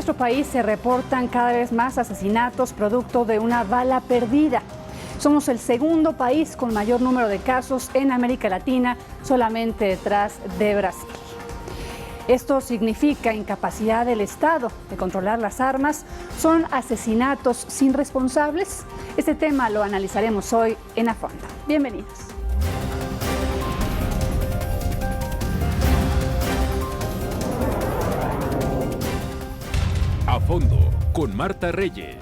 nuestro país se reportan cada vez más asesinatos producto de una bala perdida. Somos el segundo país con mayor número de casos en América Latina, solamente detrás de Brasil. Esto significa incapacidad del Estado de controlar las armas. ¿Son asesinatos sin responsables? Este tema lo analizaremos hoy en A Fondo. Bienvenidos. A Fondo, con Marta Reyes.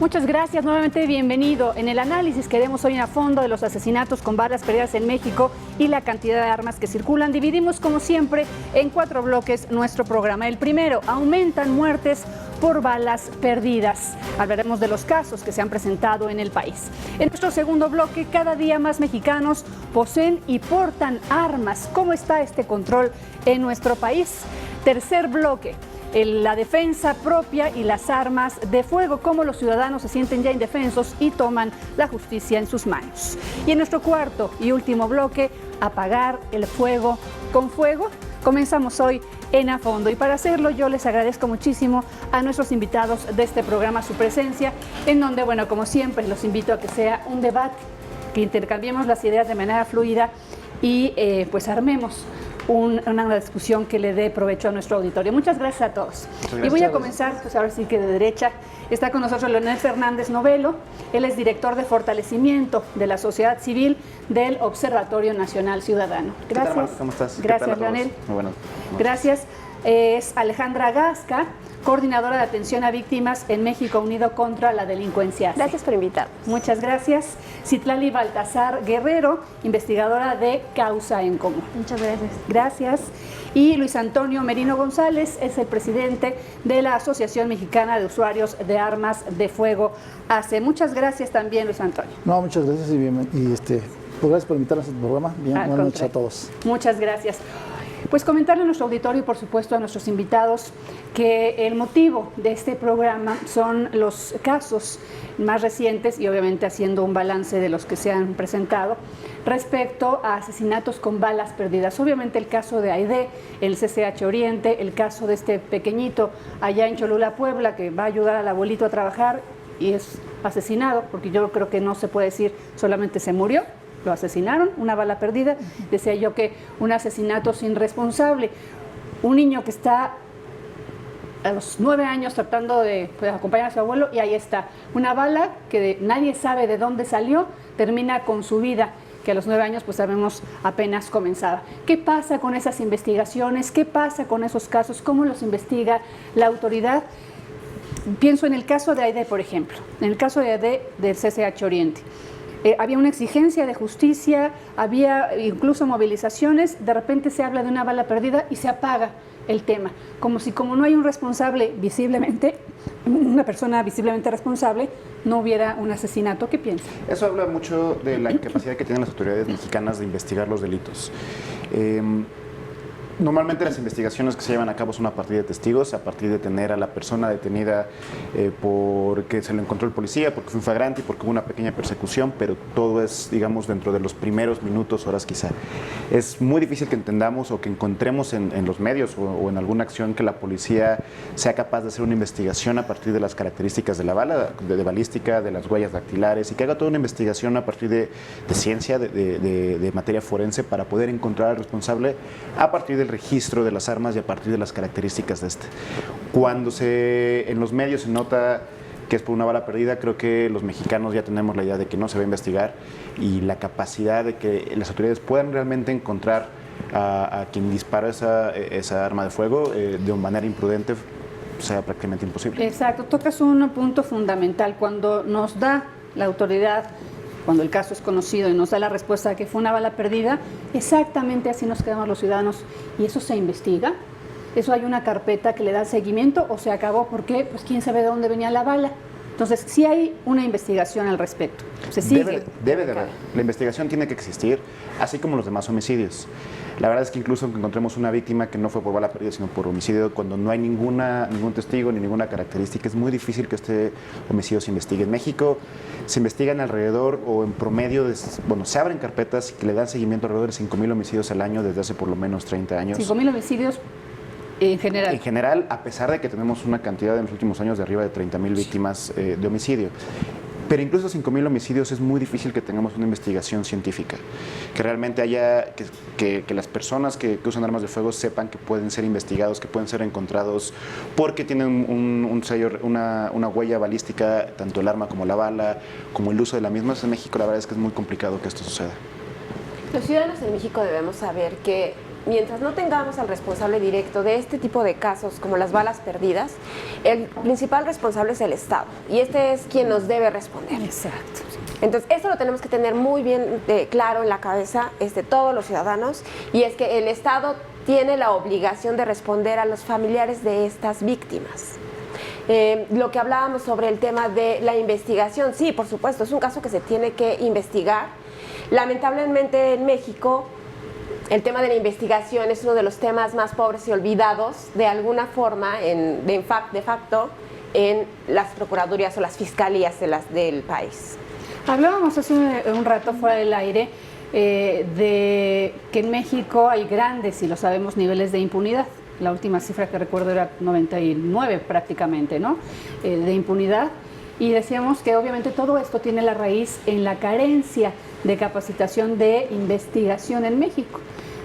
Muchas gracias, nuevamente bienvenido. En el análisis que haremos hoy en A Fondo de los asesinatos con balas perdidas en México y la cantidad de armas que circulan, dividimos como siempre en 4 bloques nuestro programa. El primero, aumentan muertes por balas perdidas. Hablaremos de los casos que se han presentado en el país. En nuestro segundo bloque, cada día más mexicanos poseen y portan armas. ¿Cómo está este control en nuestro país? Tercer bloque, la defensa propia y las armas de fuego, cómo los ciudadanos se sienten ya indefensos y toman la justicia en sus manos. Y en nuestro cuarto y último bloque, apagar el fuego con fuego. Comenzamos hoy en A Fondo y para hacerlo yo les agradezco muchísimo a nuestros invitados de este programa su presencia, en donde, bueno, como siempre, los invito a que sea un debate, que intercambiemos las ideas de manera fluida y pues armemos una discusión que le dé provecho a nuestro auditorio. Muchas gracias a todos. Y voy a comenzar, pues ahora sí que de derecha. Está con nosotros Leonel Fernández Novelo. Él es director de fortalecimiento de la sociedad civil del Observatorio Nacional Ciudadano. Gracias. ¿Qué tal, ¿cómo estás? Gracias, Leonel. Muy bueno. Gracias. Es Alejandra Gasca, coordinadora de atención a víctimas en México Unido contra la Delincuencia. Gracias por invitarnos. Muchas gracias. Citlali Baltasar Guerrero, investigadora de Causa en Común. Muchas gracias. Gracias. Y Luis Antonio Merino González es el presidente de la Asociación Mexicana de Usuarios de Armas de Fuego, ACE. Muchas gracias también, Luis Antonio. No, muchas gracias y pues gracias por invitarnos a este programa. Bien, buenas noches a todos. Muchas gracias. Pues comentarle a nuestro auditorio y por supuesto a nuestros invitados que el motivo de este programa son los casos más recientes y obviamente haciendo un balance de los que se han presentado respecto a asesinatos con balas perdidas. Obviamente el caso de Aide, el CCH Oriente, el caso de este pequeñito allá en Cholula, Puebla, que va a ayudar al abuelito a trabajar y es asesinado, porque yo creo que no se puede decir solamente se murió. Lo asesinaron, una bala perdida. Decía yo que un asesinato sin responsable. Un niño que está a los 9 años tratando de acompañar a su abuelo y ahí está. Una bala que nadie sabe de dónde salió, termina con su vida, que a los 9 años pues sabemos apenas comenzaba. ¿Qué pasa con esas investigaciones? ¿Qué pasa con esos casos? ¿Cómo los investiga la autoridad? Pienso en el caso de Aide, por ejemplo, en el caso de Aide del CCH Oriente. Había una exigencia de justicia, había incluso movilizaciones, de repente se habla de una bala perdida y se apaga el tema, como no hay un responsable visiblemente, una persona visiblemente responsable, no hubiera un asesinato. ¿Qué piensa? Eso habla mucho de la incapacidad que tienen las autoridades mexicanas de investigar los delitos. Normalmente las investigaciones que se llevan a cabo son a partir de testigos, a partir de tener a la persona detenida porque se lo encontró el policía, porque fue un flagrante y porque hubo una pequeña persecución, pero todo es, digamos, dentro de los primeros minutos, horas quizá. Es muy difícil que entendamos o que encontremos en los medios o en alguna acción que la policía sea capaz de hacer una investigación a partir de las características de la bala, de balística, de las huellas dactilares, y que haga toda una investigación a partir de ciencia, de materia forense, para poder encontrar al responsable a partir del registro de las armas y a partir de las características de este. Cuando en los medios se nota que es por una bala perdida, creo que los mexicanos ya tenemos la idea de que no se va a investigar, y la capacidad de que las autoridades puedan realmente encontrar a quien dispara esa arma de fuego de manera imprudente sea prácticamente imposible. Exacto, tocas un punto fundamental. Cuando nos da la autoridad, cuando el caso es conocido y nos da la respuesta de que fue una bala perdida, exactamente así nos quedamos los ciudadanos. ¿Y eso se investiga? ¿Eso hay una carpeta que le da seguimiento o se acabó porque pues quién sabe de dónde venía la bala? Entonces, sí hay una investigación al respecto. Se sigue. Debe de haber. La investigación tiene que existir, así como los demás homicidios. La verdad es que incluso aunque encontremos una víctima que no fue por bala perdida, sino por homicidio, cuando no hay ningún testigo ni ninguna característica, es muy difícil que este homicidio se investigue. En México se investigan alrededor o en promedio, se abren carpetas que le dan seguimiento alrededor de 5,000 homicidios al año desde hace por lo menos 30 años. 5,000 homicidios en general. En general, a pesar de que tenemos una cantidad en los últimos años de arriba de 30,000 víctimas de homicidio. Pero incluso 5,000 homicidios es muy difícil que tengamos una investigación científica, que realmente haya, que las personas que usan armas de fuego sepan que pueden ser investigados, que pueden ser encontrados, porque tienen un sello, una huella balística, tanto el arma como la bala, como el uso de la misma. En México la verdad es que es muy complicado que esto suceda. Los ciudadanos en México debemos saber que mientras no tengamos al responsable directo de este tipo de casos, como las balas perdidas, el principal responsable es el Estado. Y este es quien nos debe responder. Exacto. Entonces, esto lo tenemos que tener muy bien claro en la cabeza todos los ciudadanos. Y es que el Estado tiene la obligación de responder a los familiares de estas víctimas. Lo que hablábamos sobre el tema de la investigación, sí, por supuesto, es un caso que se tiene que investigar. Lamentablemente en México el tema de la investigación es uno de los temas más pobres y olvidados de alguna forma, de facto, en las procuradurías o las fiscalías del país. Hablábamos hace un rato fuera del aire de que en México hay grandes, y lo sabemos, niveles de impunidad. La última cifra que recuerdo era 99 prácticamente, ¿no? De impunidad. Y decíamos que obviamente todo esto tiene la raíz en la carencia de capacitación de investigación en México.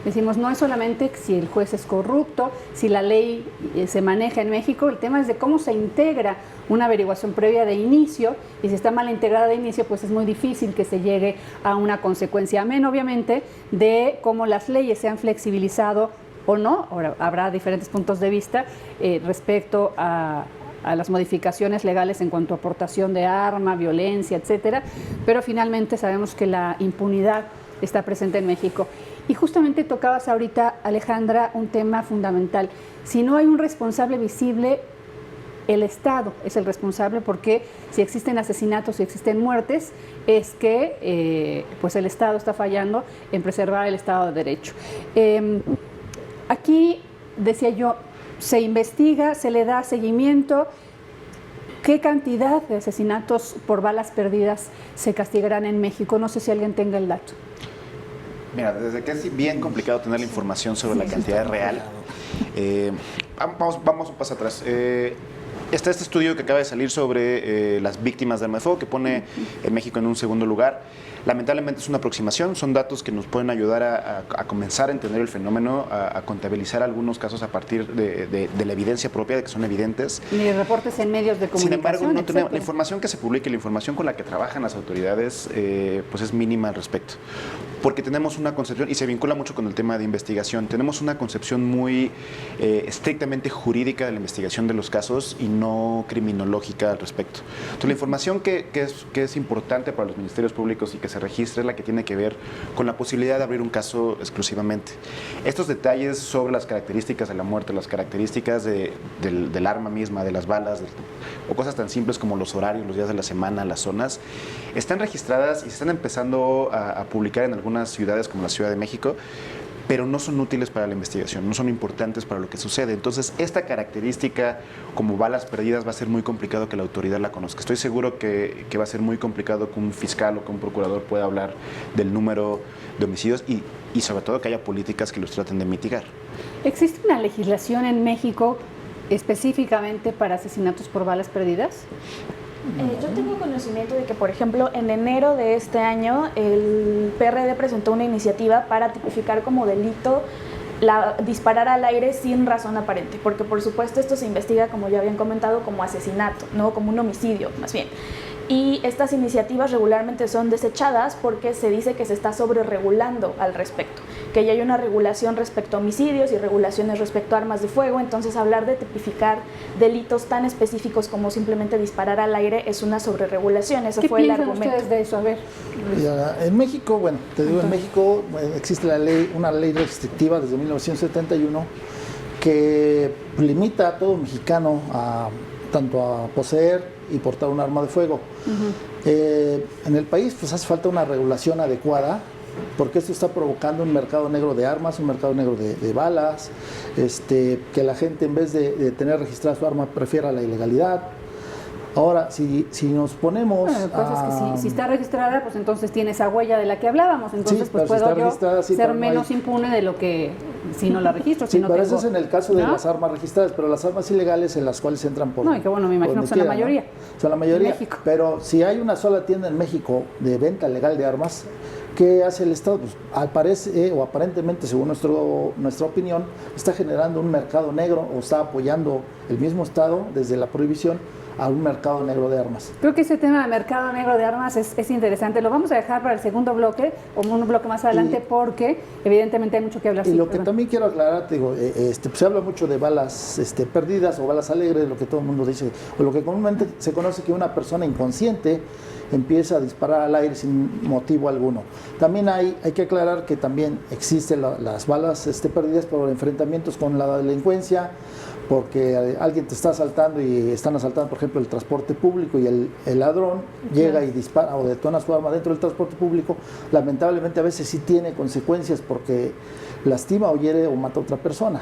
Decimos, no es solamente si el juez es corrupto, si la ley se maneja en México, el tema es de cómo se integra una averiguación previa de inicio, y si está mal integrada de inicio, pues es muy difícil que se llegue a una consecuencia. Amén, obviamente, de cómo las leyes se han flexibilizado o no. Ahora, habrá diferentes puntos de vista respecto a las modificaciones legales en cuanto a aportación de arma, violencia, etcétera, pero finalmente sabemos que la impunidad está presente en México. Y justamente tocabas ahorita, Alejandra, un tema fundamental. Si no hay un responsable visible, el Estado es el responsable, porque si existen asesinatos, si existen muertes, es que pues el Estado está fallando en preservar el Estado de Derecho. Aquí, decía yo, se investiga, se le da seguimiento. ¿Qué cantidad de asesinatos por balas perdidas se castigarán en México? No sé si alguien tenga el dato. Mira, desde que es bien complicado tener la información sobre la cantidad real, vamos un paso atrás. Está este estudio que acaba de salir sobre las víctimas de arma de fuego, que pone en México en un segundo lugar. Lamentablemente es una aproximación, son datos que nos pueden ayudar a comenzar a entender el fenómeno, a contabilizar algunos casos a partir de la evidencia propia, de que son evidentes. Ni reportes en medios de comunicación. Sin embargo, no tenemos, la información que se publica y la información con la que trabajan las autoridades pues es mínima al respecto. Porque tenemos una concepción, y se vincula mucho con el tema de investigación, tenemos una concepción muy estrictamente jurídica de la investigación de los casos y no criminológica al respecto. Entonces, la información que es importante para los ministerios públicos y que se registre es la que tiene que ver con la posibilidad de abrir un caso exclusivamente. Estos detalles sobre las características de la muerte, las características del arma misma, de las balas, o cosas tan simples como los horarios, los días de la semana, las zonas, están registradas y se están empezando a publicar en algunas ciudades como la Ciudad de México, pero no son útiles para la investigación, no son importantes para lo que sucede. Entonces, esta característica como balas perdidas va a ser muy complicado que la autoridad la conozca. Estoy seguro que va a ser muy complicado que un fiscal o que un procurador pueda hablar del número de homicidios y sobre todo que haya políticas que los traten de mitigar. ¿Existe una legislación en México específicamente para asesinatos por balas perdidas? Yo tengo conocimiento de que, por ejemplo, en enero de este año el PRD presentó una iniciativa para tipificar como delito disparar al aire sin razón aparente, porque por supuesto esto se investiga, como ya habían comentado, como asesinato, no como un homicidio, más bien. Y estas iniciativas regularmente son desechadas porque se dice que se está sobreregulando al respecto, que ya hay una regulación respecto a homicidios y regulaciones respecto a armas de fuego. Entonces, hablar de tipificar delitos tan específicos como simplemente disparar al aire es una sobreregulación. Ese fue el argumento. ¿Qué piensan ustedes de eso? A ver. En México, bueno, te digo, en México existe una ley restrictiva desde 1971 que limita a todo mexicano tanto a poseer y portar un arma de fuego. En el país pues hace falta una regulación adecuada, porque esto está provocando un mercado negro de armas, un mercado negro de balas, que la gente en vez de tener registrada su arma prefiera la ilegalidad. Ahora, si nos ponemos Bueno, pues es que si está registrada, pues entonces tiene esa huella de la que hablábamos, entonces Sí, pues pero si puedo está yo registrada, sí, ser pero no menos hay- impune de lo que si no la registro, Sí, si no pero tengo, eso es en el caso de ¿no? las armas registradas, pero las armas ilegales en las cuales entran por... No, y que bueno, me imagino por que son la donde mayoría. ¿no? Son la mayoría. En México. Pero si hay una sola tienda en México de venta legal de armas, ¿qué hace el Estado? Pues parece, o aparentemente, según nuestra opinión, está generando un mercado negro o está apoyando el mismo Estado desde la prohibición a un mercado negro de armas. Creo que ese tema del mercado negro de armas es interesante. Lo vamos a dejar para el segundo bloque o un bloque más adelante porque evidentemente hay mucho que hablar. Y Sí, lo que perdón. también quiero aclarar, te digo, pues, se habla mucho de balas perdidas o balas alegres, lo que todo el mundo dice, o lo que comúnmente se conoce que una persona inconsciente empieza a disparar al aire sin motivo alguno. También hay que aclarar que también existen las balas perdidas por enfrentamientos con la delincuencia, porque alguien te está asaltando y están asaltando, por ejemplo, el transporte público y el ladrón llega y dispara o detona su arma dentro del transporte público. Lamentablemente a veces sí tiene consecuencias porque lastima o hiere o mata a otra persona.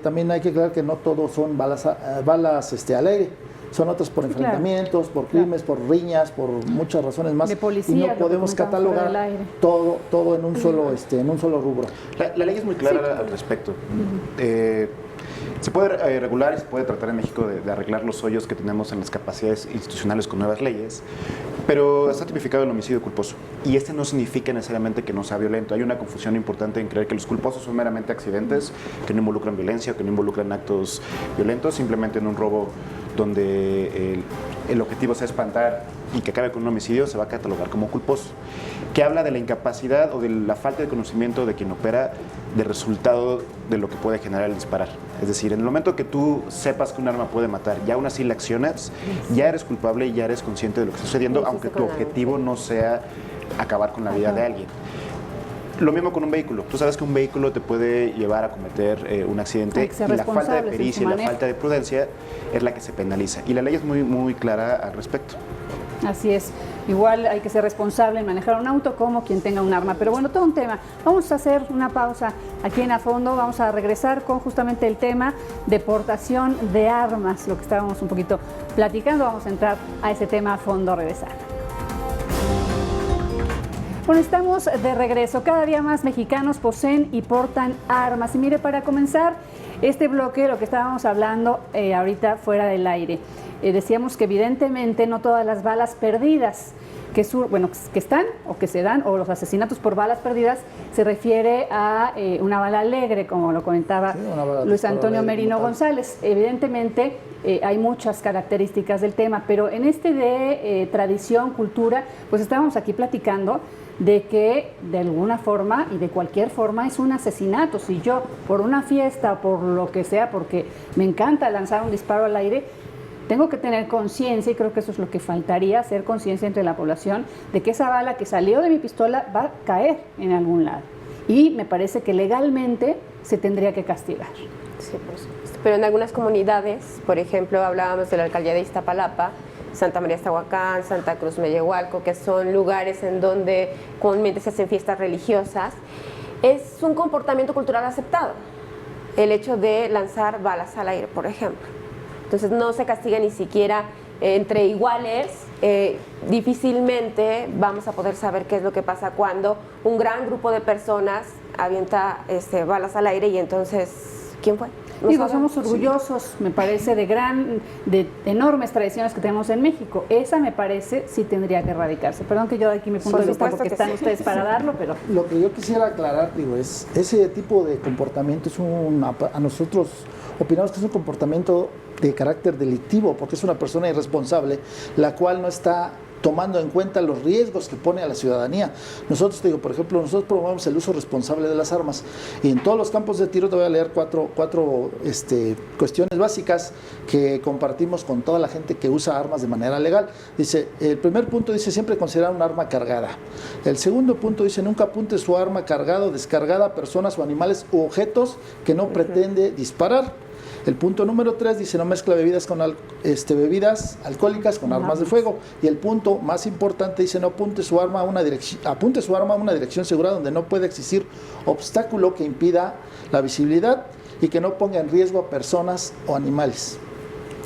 También hay que aclarar que no todos son balas al aire. Son otras por enfrentamientos, por crímenes, por riñas, por muchas razones más. De policía, y lo no que podemos comentamos fuera del catalogar aire. todo en un solo rubro. La ley es muy clara al respecto. Se puede regular y se puede tratar en México de arreglar los hoyos que tenemos en las capacidades institucionales con nuevas leyes, pero está tipificado el homicidio culposo. Y este no significa necesariamente que no sea violento. Hay una confusión importante en creer que los culposos son meramente accidentes, que no involucran violencia, que no involucran actos violentos, simplemente en un robo donde el objetivo sea espantar y que acabe con un homicidio, se va a catalogar como culposo, que habla de la incapacidad o de la falta de conocimiento de quien opera del resultado de lo que puede generar el disparar. Es decir, en el momento que tú sepas que un arma puede matar y aún así la accionas, ya eres culpable y ya eres consciente de lo que está sucediendo, aunque tu objetivo no sea acabar con la vida de alguien. Lo mismo con un vehículo. Tú sabes que un vehículo te puede llevar a cometer un accidente Hay que ser y la falta de responsables en su pericia y la manejo. falta de prudencia es la que se penaliza. Y la ley es muy, muy clara al respecto. Así es. Igual hay que ser responsable en manejar un auto como quien tenga un arma. Pero bueno, todo un tema. Vamos a hacer una pausa aquí en A Fondo. Vamos a regresar con justamente el tema de portación de armas, lo que estábamos un poquito platicando. Vamos a entrar a ese tema a fondo, regresar. Bueno, estamos de regreso. Cada día más mexicanos poseen y portan armas. Y mire, para comenzar este bloque, lo que estábamos hablando ahorita fuera del aire, decíamos que evidentemente no todas las balas perdidas que están o que se dan, o los asesinatos por balas perdidas, se refiere a una bala alegre, como lo comentaba Luis Antonio Merino González. Evidentemente hay muchas características del tema, pero en de tradición, cultura, pues estábamos aquí platicando de que de alguna forma y de cualquier forma es un asesinato. Si yo por una fiesta, por lo que sea, porque me encanta lanzar un disparo al aire, tengo que tener conciencia, y creo que eso es lo que faltaría, hacer conciencia entre la población de que esa bala que salió de mi pistola va a caer en algún lado. Y me parece que legalmente se tendría que castigar. Sí, por supuesto. Pero en algunas comunidades, por ejemplo, hablábamos de la alcaldía de Iztapalapa, Santa María Iztahuacán, Santa Cruz Mellehualco, que son lugares en donde comúnmente se hacen fiestas religiosas, es un comportamiento cultural aceptado, el hecho de lanzar balas al aire, por ejemplo. Entonces no se castiga ni siquiera entre iguales. Difícilmente vamos a poder saber qué es lo que pasa cuando un gran grupo de personas avienta balas al aire y entonces, ¿quién fue? No Digo, sabemos. somos orgullosos, me parece, de enormes tradiciones que tenemos en México. Esa, me parece, sí tendría que erradicarse. Perdón que yo doy aquí mi punto Por de vista supuesto porque que están sí. ustedes para darlo, pero... Lo que yo quisiera aclarar, digo, es ese tipo de comportamiento a nosotros opinamos que es un comportamiento de carácter delictivo, porque es una persona irresponsable, la cual no está tomando en cuenta los riesgos que pone a la ciudadanía. Nosotros, te digo, por ejemplo, nosotros promovemos el uso responsable de las armas, y en todos los campos de tiro te voy a leer cuatro cuestiones básicas que compartimos con toda la gente que usa armas de manera legal. Dice, el primer punto dice, siempre considerar un arma cargada. El segundo punto dice, nunca apunte su arma cargada o descargada a personas o animales u objetos que no pretende disparar. El punto número 3 dice no mezcla bebidas con bebidas alcohólicas con armas de fuego. Y el punto más importante dice no apunte su arma a una dirección segura donde no puede existir obstáculo que impida la visibilidad y que no ponga en riesgo a personas o animales.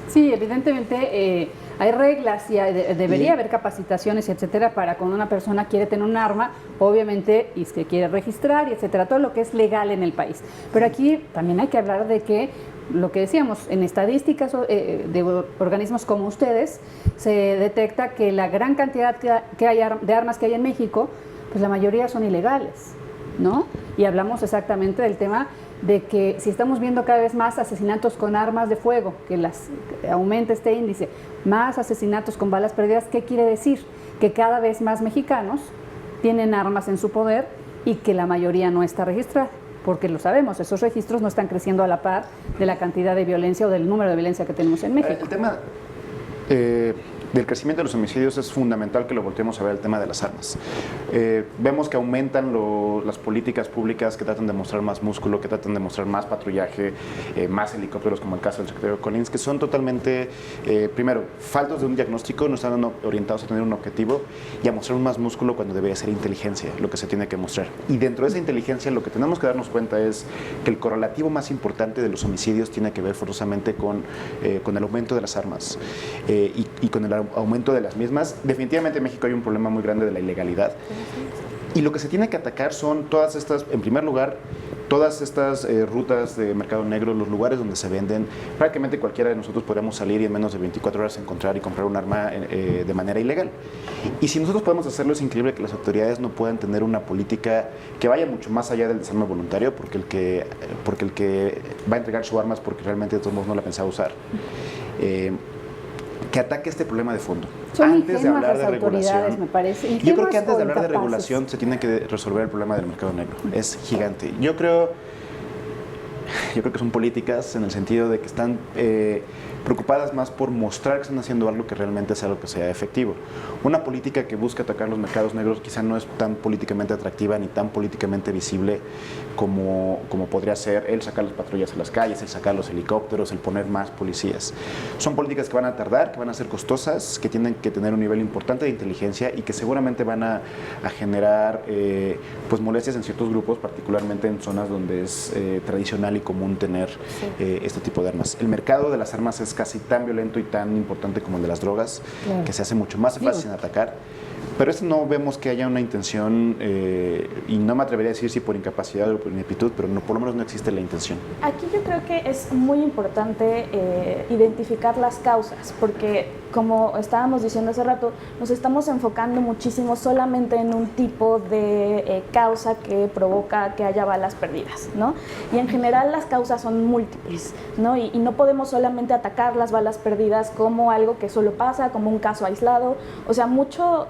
Sí, evidentemente hay reglas y debería haber capacitaciones, etcétera, para cuando una persona quiere tener un arma, obviamente, y se quiere registrar, y etcétera, todo lo que es legal en el país. Pero aquí también hay que hablar de que, lo que decíamos, en estadísticas de organismos como ustedes, se detecta que la gran cantidad que hay de armas que hay en México, pues la mayoría son ilegales, ¿no? Y hablamos exactamente del tema de que si estamos viendo cada vez más asesinatos con armas de fuego, que aumenta este índice, más asesinatos con balas perdidas, ¿qué quiere decir? Que cada vez más mexicanos tienen armas en su poder y que la mayoría no está registrada, porque lo sabemos, esos registros no están creciendo a la par de la cantidad de violencia o del número de violencia que tenemos en México. El tema del crecimiento de los homicidios es fundamental que lo volteemos a ver el tema de las armas. Vemos que aumentan las políticas públicas que tratan de mostrar más músculo, que tratan de mostrar más patrullaje, más helicópteros, como el caso del secretario Collins, que son totalmente, primero, faltos de un diagnóstico, no están orientados a tener un objetivo y a mostrar más músculo cuando debería ser inteligencia, lo que se tiene que mostrar. Y dentro de esa inteligencia lo que tenemos que darnos cuenta es que el correlativo más importante de los homicidios tiene que ver forzosamente con el aumento de las armas y con el aumento de las mismas. Definitivamente en México hay un problema muy grande de la ilegalidad. Y lo que se tiene que atacar son todas estas, en primer lugar, todas estas rutas de mercado negro, los lugares donde se venden. Prácticamente cualquiera de nosotros podríamos salir y en menos de 24 horas encontrar y comprar un arma de manera ilegal. Y si nosotros podemos hacerlo, es increíble que las autoridades no puedan tener una política que vaya mucho más allá del desarme voluntario, porque el que va a entregar su arma es porque realmente de todos modos no la pensaba usar. Que ataque este problema de fondo. Son antes de hablar de regulación, me parece. Yo creo que antes de hablar de regulación se tiene que resolver el problema del mercado negro. Es gigante. Yo creo que son políticas en el sentido de que están preocupadas más por mostrar que están haciendo algo que realmente es algo que sea efectivo. Una política que busca atacar los mercados negros quizá no es tan políticamente atractiva ni tan políticamente visible como podría ser el sacar las patrullas a las calles, el sacar los helicópteros, el poner más policías. Son políticas que van a tardar, que van a ser costosas, que tienen que tener un nivel importante de inteligencia y que seguramente van a generar pues molestias en ciertos grupos, particularmente en zonas donde es tradicional y común tener este tipo de armas. El mercado de las armas es casi tan violento y tan importante como el de las drogas, que se hace mucho más fácil en atacar. Pero no vemos que haya una intención, y no me atrevería a decir si por incapacidad o por ineptitud, pero por lo menos no existe la intención. Aquí yo creo que es muy importante identificar las causas, porque como estábamos diciendo hace rato, nos estamos enfocando muchísimo solamente en un tipo de causa que provoca que haya balas perdidas, ¿no? Y en general las causas son múltiples, ¿no? Y no podemos solamente atacar las balas perdidas como algo que solo pasa, como un caso aislado. O sea, mucho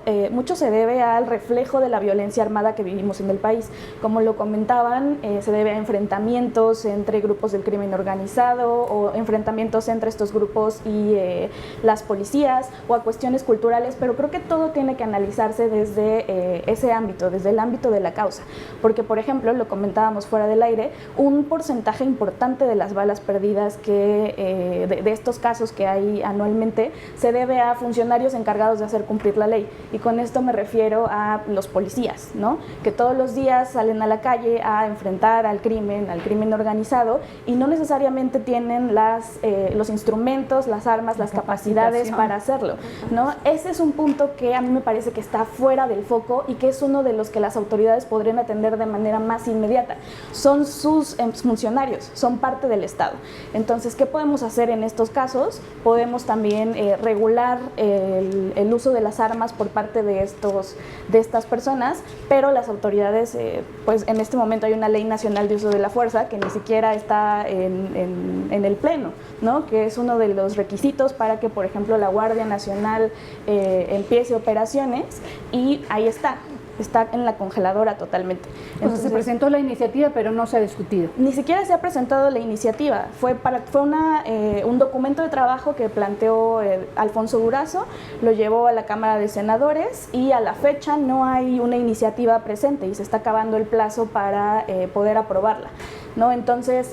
se debe al reflejo de la violencia armada que vivimos en el país. Como lo comentaban, se debe a enfrentamientos entre grupos del crimen organizado o enfrentamientos entre estos grupos y las policías o a cuestiones culturales, pero creo que todo tiene que analizarse desde ese ámbito, desde el ámbito de la causa. Porque, por ejemplo, lo comentábamos fuera del aire, un porcentaje importante de las balas perdidas de estos casos que hay anualmente se debe a funcionarios encargados de hacer cumplir la ley. Y con esto me refiero a los policías, ¿no? Que todos los días salen a la calle a enfrentar al crimen organizado y no necesariamente tienen los instrumentos, las armas, las capacidades para hacerlo, ¿no? Ese es un punto que a mí me parece que está fuera del foco y que es uno de los que las autoridades podrían atender de manera más inmediata. Son sus funcionarios, son parte del Estado. Entonces, ¿qué podemos hacer en estos casos? Podemos también regular el uso de las armas por parte de estas personas, pero las autoridades, pues en este momento hay una ley nacional de uso de la fuerza que ni siquiera está en el pleno, ¿no? Que es uno de los requisitos para que, por ejemplo, la Guardia Nacional empiece operaciones, y ahí está en la congeladora totalmente. Entonces, se presentó la iniciativa, pero no se ha discutido. Ni siquiera se ha presentado la iniciativa. Fue un documento de trabajo que planteó Alfonso Durazo, lo llevó a la Cámara de Senadores y a la fecha no hay una iniciativa presente y se está acabando el plazo para poder aprobarla. ¿no? Entonces,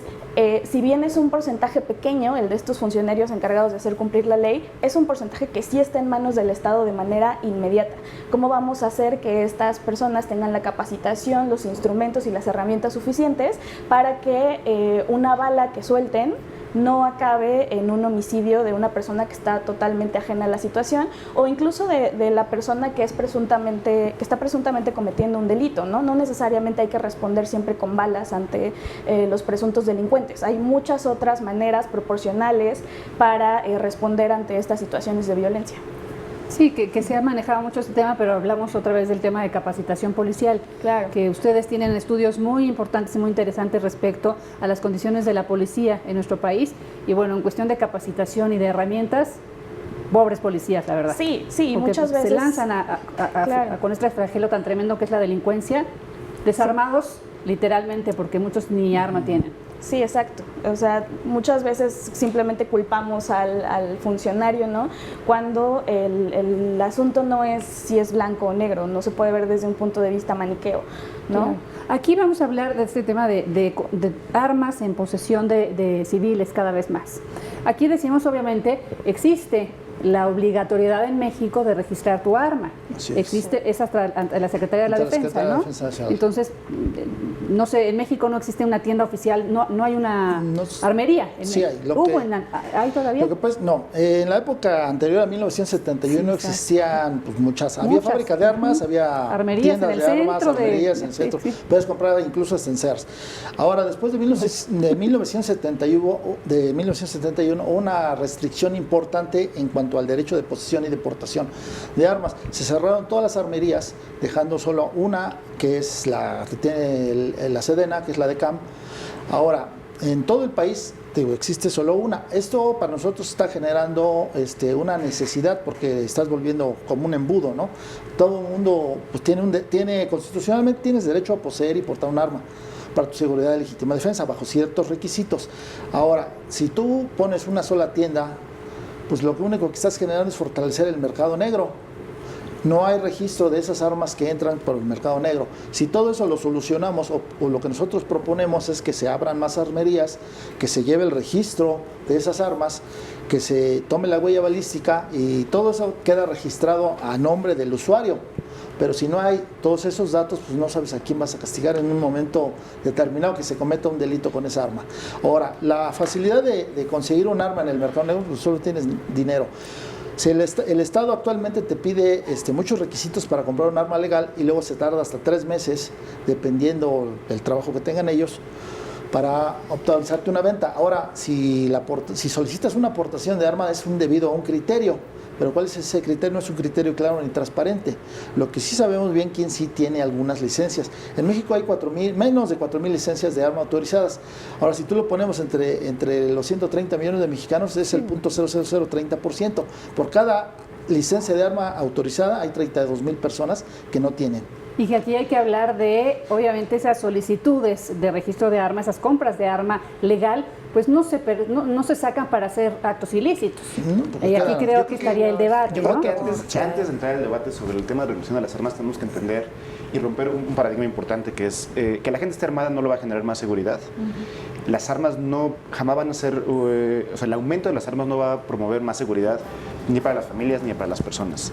si bien es un porcentaje pequeño, el de estos funcionarios encargados de hacer cumplir la ley, es un porcentaje que sí está en manos del Estado de manera inmediata. ¿Cómo vamos a hacer que estas personas tengan la capacitación, los instrumentos y las herramientas suficientes para que una bala que suelten no acabe en un homicidio de una persona que está totalmente ajena a la situación, o incluso de la persona que está presuntamente cometiendo un delito, ¿no? No necesariamente hay que responder siempre con balas ante los presuntos delincuentes. Hay muchas otras maneras proporcionales para responder ante estas situaciones de violencia. Sí, que se ha manejado mucho este tema, pero hablamos otra vez del tema de capacitación policial. Claro. Que ustedes tienen estudios muy importantes y muy interesantes respecto a las condiciones de la policía en nuestro país. Y bueno, en cuestión de capacitación y de herramientas, pobres policías, la verdad. Sí, porque muchas veces se lanzan claro. con este flagelo tan tremendo que es la delincuencia, desarmados literalmente, porque muchos ni arma tienen. Sí, exacto. O sea, muchas veces simplemente culpamos al funcionario, ¿no? Cuando el asunto no es si es blanco o negro, no se puede ver desde un punto de vista maniqueo, ¿no? Claro. Aquí vamos a hablar de este tema de armas en posesión de civiles cada vez más. Aquí decimos, obviamente, existe la obligatoriedad en México de registrar tu arma. Así es. Existe, es hasta ante la Secretaría de la Ante la Defensa, Secretaría de ¿no? la Defensa Nacional. Entonces, no sé, en México no existe una tienda oficial, no hay una No, armería. sí hay. ¿Hay todavía? Lo que pues no, en la época anterior a 1971 Sí, existían pues, había fábricas de armas, había Armerías tiendas en el de armas, centro armerías en el centro, sí. puedes comprar incluso hasta en Sears. Ahora, después de 1971 hubo una restricción importante en cuanto al derecho de posesión y de portación de armas. Se cerraron todas las armerías, dejando solo una, que es la que tiene la Sedena, que es la de CAM. Ahora, en todo el país existe solo una. Esto para nosotros está generando una necesidad, porque estás volviendo como un embudo, ¿no? Todo el mundo pues, constitucionalmente tienes derecho a poseer y portar un arma para tu seguridad y legítima defensa, bajo ciertos requisitos. Ahora, si tú pones una sola tienda, pues lo único que estás generando es fortalecer el mercado negro. No hay registro de esas armas que entran por el mercado negro. Si todo eso lo solucionamos, o lo que nosotros proponemos es que se abran más armerías, que se lleve el registro de esas armas, que se tome la huella balística y todo eso queda registrado a nombre del usuario. Pero si no hay todos esos datos, pues no sabes a quién vas a castigar en un momento determinado que se cometa un delito con esa arma. Ahora, la facilidad de conseguir un arma en el mercado negro, pues solo tienes dinero. Si el Estado actualmente te pide muchos requisitos para comprar un arma legal, y luego se tarda hasta 3 meses, dependiendo del trabajo que tengan ellos, para autorizarte una venta. Ahora, si solicitas una aportación de arma, es debido a un criterio. Pero ¿cuál es ese criterio? No es un criterio claro ni transparente. Lo que sí sabemos bien, quién sí tiene algunas licencias. En México hay menos de 4,000 licencias de arma autorizadas. Ahora, si tú lo ponemos entre los 130 millones de mexicanos, es el 0.00030%. Por cada licencia de arma autorizada hay 32,000 personas que no tienen. Y que aquí hay que hablar de, obviamente, esas solicitudes de registro de armas, esas compras de arma legal, pues no se sacan para hacer actos ilícitos. Y aquí creo que estaría el debate. Yo creo ¿no? que antes de entrar al debate sobre el tema de regulación de las armas, tenemos que entender y romper un paradigma importante, que es que la gente esté armada no le va a generar más seguridad. Las armas jamás van a ser, el aumento de las armas no va a promover más seguridad ni para las familias ni para las personas.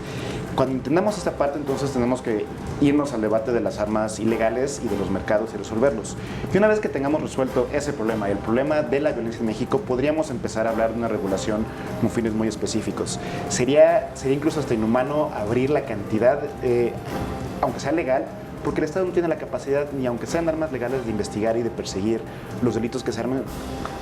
Cuando entendamos esta parte, entonces tenemos que irnos al debate de las armas ilegales y de los mercados y resolverlos. Y una vez que tengamos resuelto ese problema y el problema de la violencia en México, podríamos empezar a hablar de una regulación con fines muy específicos. Sería incluso hasta inhumano abrir la cantidad, aunque sea legal, porque el Estado no tiene la capacidad, ni aunque sean armas legales, de investigar y de perseguir los delitos que se armen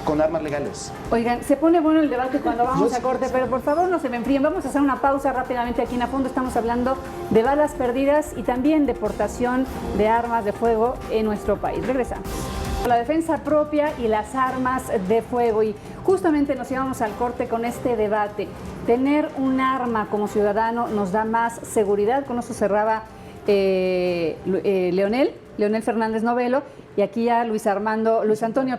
con armas legales. Oigan, se pone bueno el debate cuando vamos a corte, pero por favor no se me enfríen. Vamos a hacer una pausa rápidamente aquí en A Fondo. Estamos hablando de balas perdidas y también de portación de armas de fuego en nuestro país. Regresamos. La defensa propia y las armas de fuego. Y justamente nos íbamos al corte con este debate. Tener un arma como ciudadano nos da más seguridad. Con eso cerraba Leonel. Leonel Fernández Novelo, y aquí ya Luis Antonio,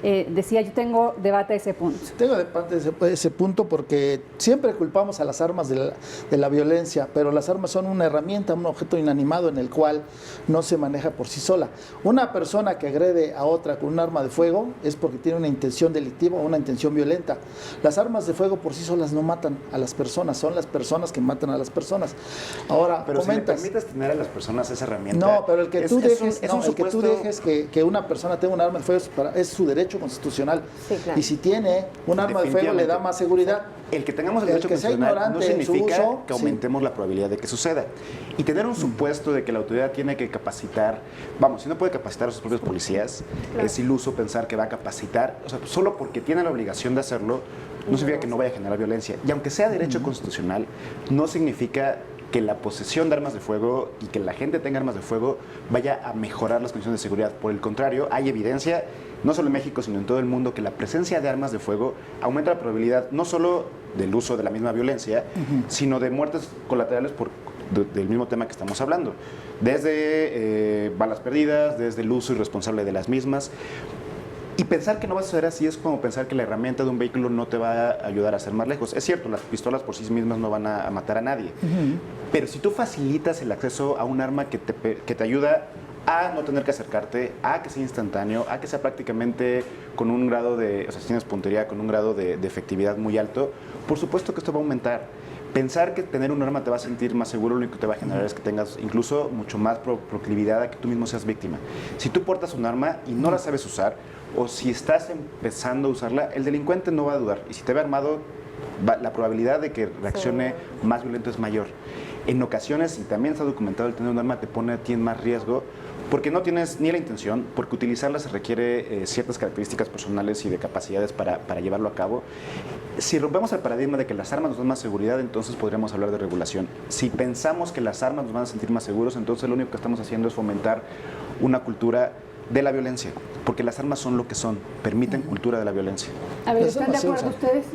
decía, yo tengo debate a ese punto. Tengo debate ese punto porque siempre culpamos a las armas de la violencia, pero las armas son una herramienta, un objeto inanimado en el cual no se maneja por sí sola. Una persona que agrede a otra con un arma de fuego es porque tiene una intención delictiva o una intención violenta. Las armas de fuego por sí solas no matan a las personas, son las personas que matan a las personas. Ahora, pero comentas, si le permites tener a las personas esa herramienta... No, pero el que tú supuesto... dejes que una persona tenga un arma de fuego es su derecho constitucional. Sí, claro. Y si tiene un arma de fuego le da más seguridad. El que tengamos el derecho constitucional no significa que aumentemos la probabilidad de que suceda. Y tener un supuesto de que la autoridad tiene que capacitar, si no puede capacitar a sus propios policías, es iluso pensar que va a capacitar, solo porque tiene la obligación de hacerlo, no significa que no vaya a generar violencia. Y aunque sea derecho constitucional, no significa que la posesión de armas de fuego y que la gente tenga armas de fuego vaya a mejorar las condiciones de seguridad. Por el contrario, hay evidencia, no solo en México, sino en todo el mundo, que la presencia de armas de fuego aumenta la probabilidad no solo del uso de la misma violencia, sino de muertes colaterales del mismo tema que estamos hablando. Desde balas perdidas, desde el uso irresponsable de las mismas. Y pensar que no va a suceder así es como pensar que la herramienta de un vehículo no te va a ayudar a ser más lejos. Es cierto, las pistolas por sí mismas no van a matar a nadie. Pero si tú facilitas el acceso a un arma que te ayuda a no tener que acercarte, a que sea instantáneo, a que sea prácticamente con un grado si tienes puntería, con un grado de efectividad muy alto, por supuesto que esto va a aumentar. Pensar que tener un arma te va a sentir más seguro, lo único que te va a generar es que tengas incluso mucho más proclividad a que tú mismo seas víctima. Si tú portas un arma y no la sabes usar, o si estás empezando a usarla, el delincuente no va a dudar. Y si te ve armado, la probabilidad de que reaccione más violento es mayor. En ocasiones, y también está documentado, el tener un arma te pone a ti en más riesgo, porque no tienes ni la intención, porque utilizarla se requiere ciertas características personales y de capacidades para llevarlo a cabo. Si rompemos el paradigma de que las armas nos dan más seguridad, entonces podríamos hablar de regulación. Si pensamos que las armas nos van a sentir más seguros, entonces lo único que estamos haciendo es fomentar una cultura de la violencia, porque las armas son lo que son, permiten cultura de la violencia. A ver, ¿están de acuerdo ustedes?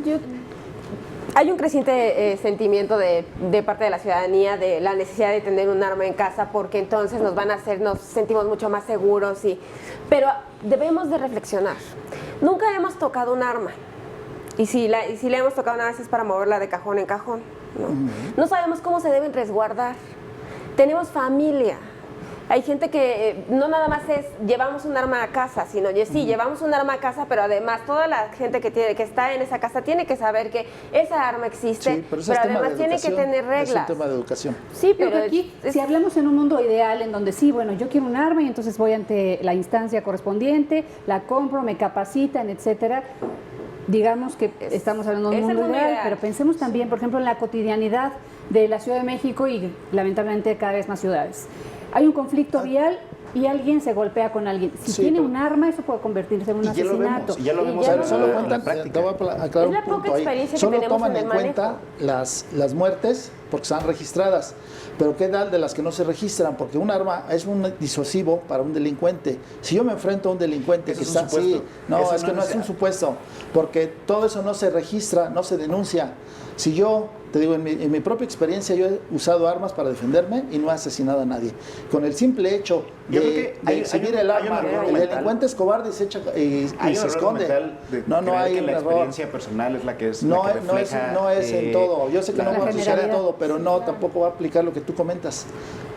Hay un creciente sentimiento de parte de la ciudadanía de la necesidad de tener un arma en casa porque entonces nos sentimos mucho más seguros, pero debemos de reflexionar. Nunca hemos tocado un arma y si la hemos tocado una vez es para moverla de cajón en cajón. No sabemos cómo se deben resguardar. Tenemos familia. Hay gente que no nada más llevamos un arma a casa, sino llevamos un arma a casa, pero además toda la gente que está en esa casa tiene que saber que esa arma existe, pero además tiene que tener reglas. Es un tema de educación. Sí, pero aquí, si hablamos en un mundo ideal en donde yo quiero un arma y entonces voy ante la instancia correspondiente, la compro, me capacitan, etcétera. Digamos que estamos hablando de un mundo ideal, pero pensemos también, por ejemplo, en la cotidianidad de la Ciudad de México y lamentablemente cada vez más ciudades. Hay un conflicto vial y alguien se golpea con alguien. Si tiene un arma, eso puede convertirse en un asesinato. Ya lo vemos en la práctica. Te voy a aclarar un punto ahí. Solo toman en cuenta las muertes porque están registradas. Pero ¿qué tal de las que no se registran? Porque un arma es un disuasivo para un delincuente. Si yo me enfrento a un delincuente que está así, no, es que no es un supuesto, porque todo eso no se registra, no se denuncia. Si yo, te digo, en mi propia experiencia, yo he usado armas para defenderme y no he asesinado a nadie. Con el simple hecho de exhibir el arma, el delincuente es cobarde y se esconde. No hay un la error. experiencia personal es la que es No, la que refleja, no es en todo. Yo sé que no va a asociar a todo, pero no, tampoco va a aplicar lo que tú comentas.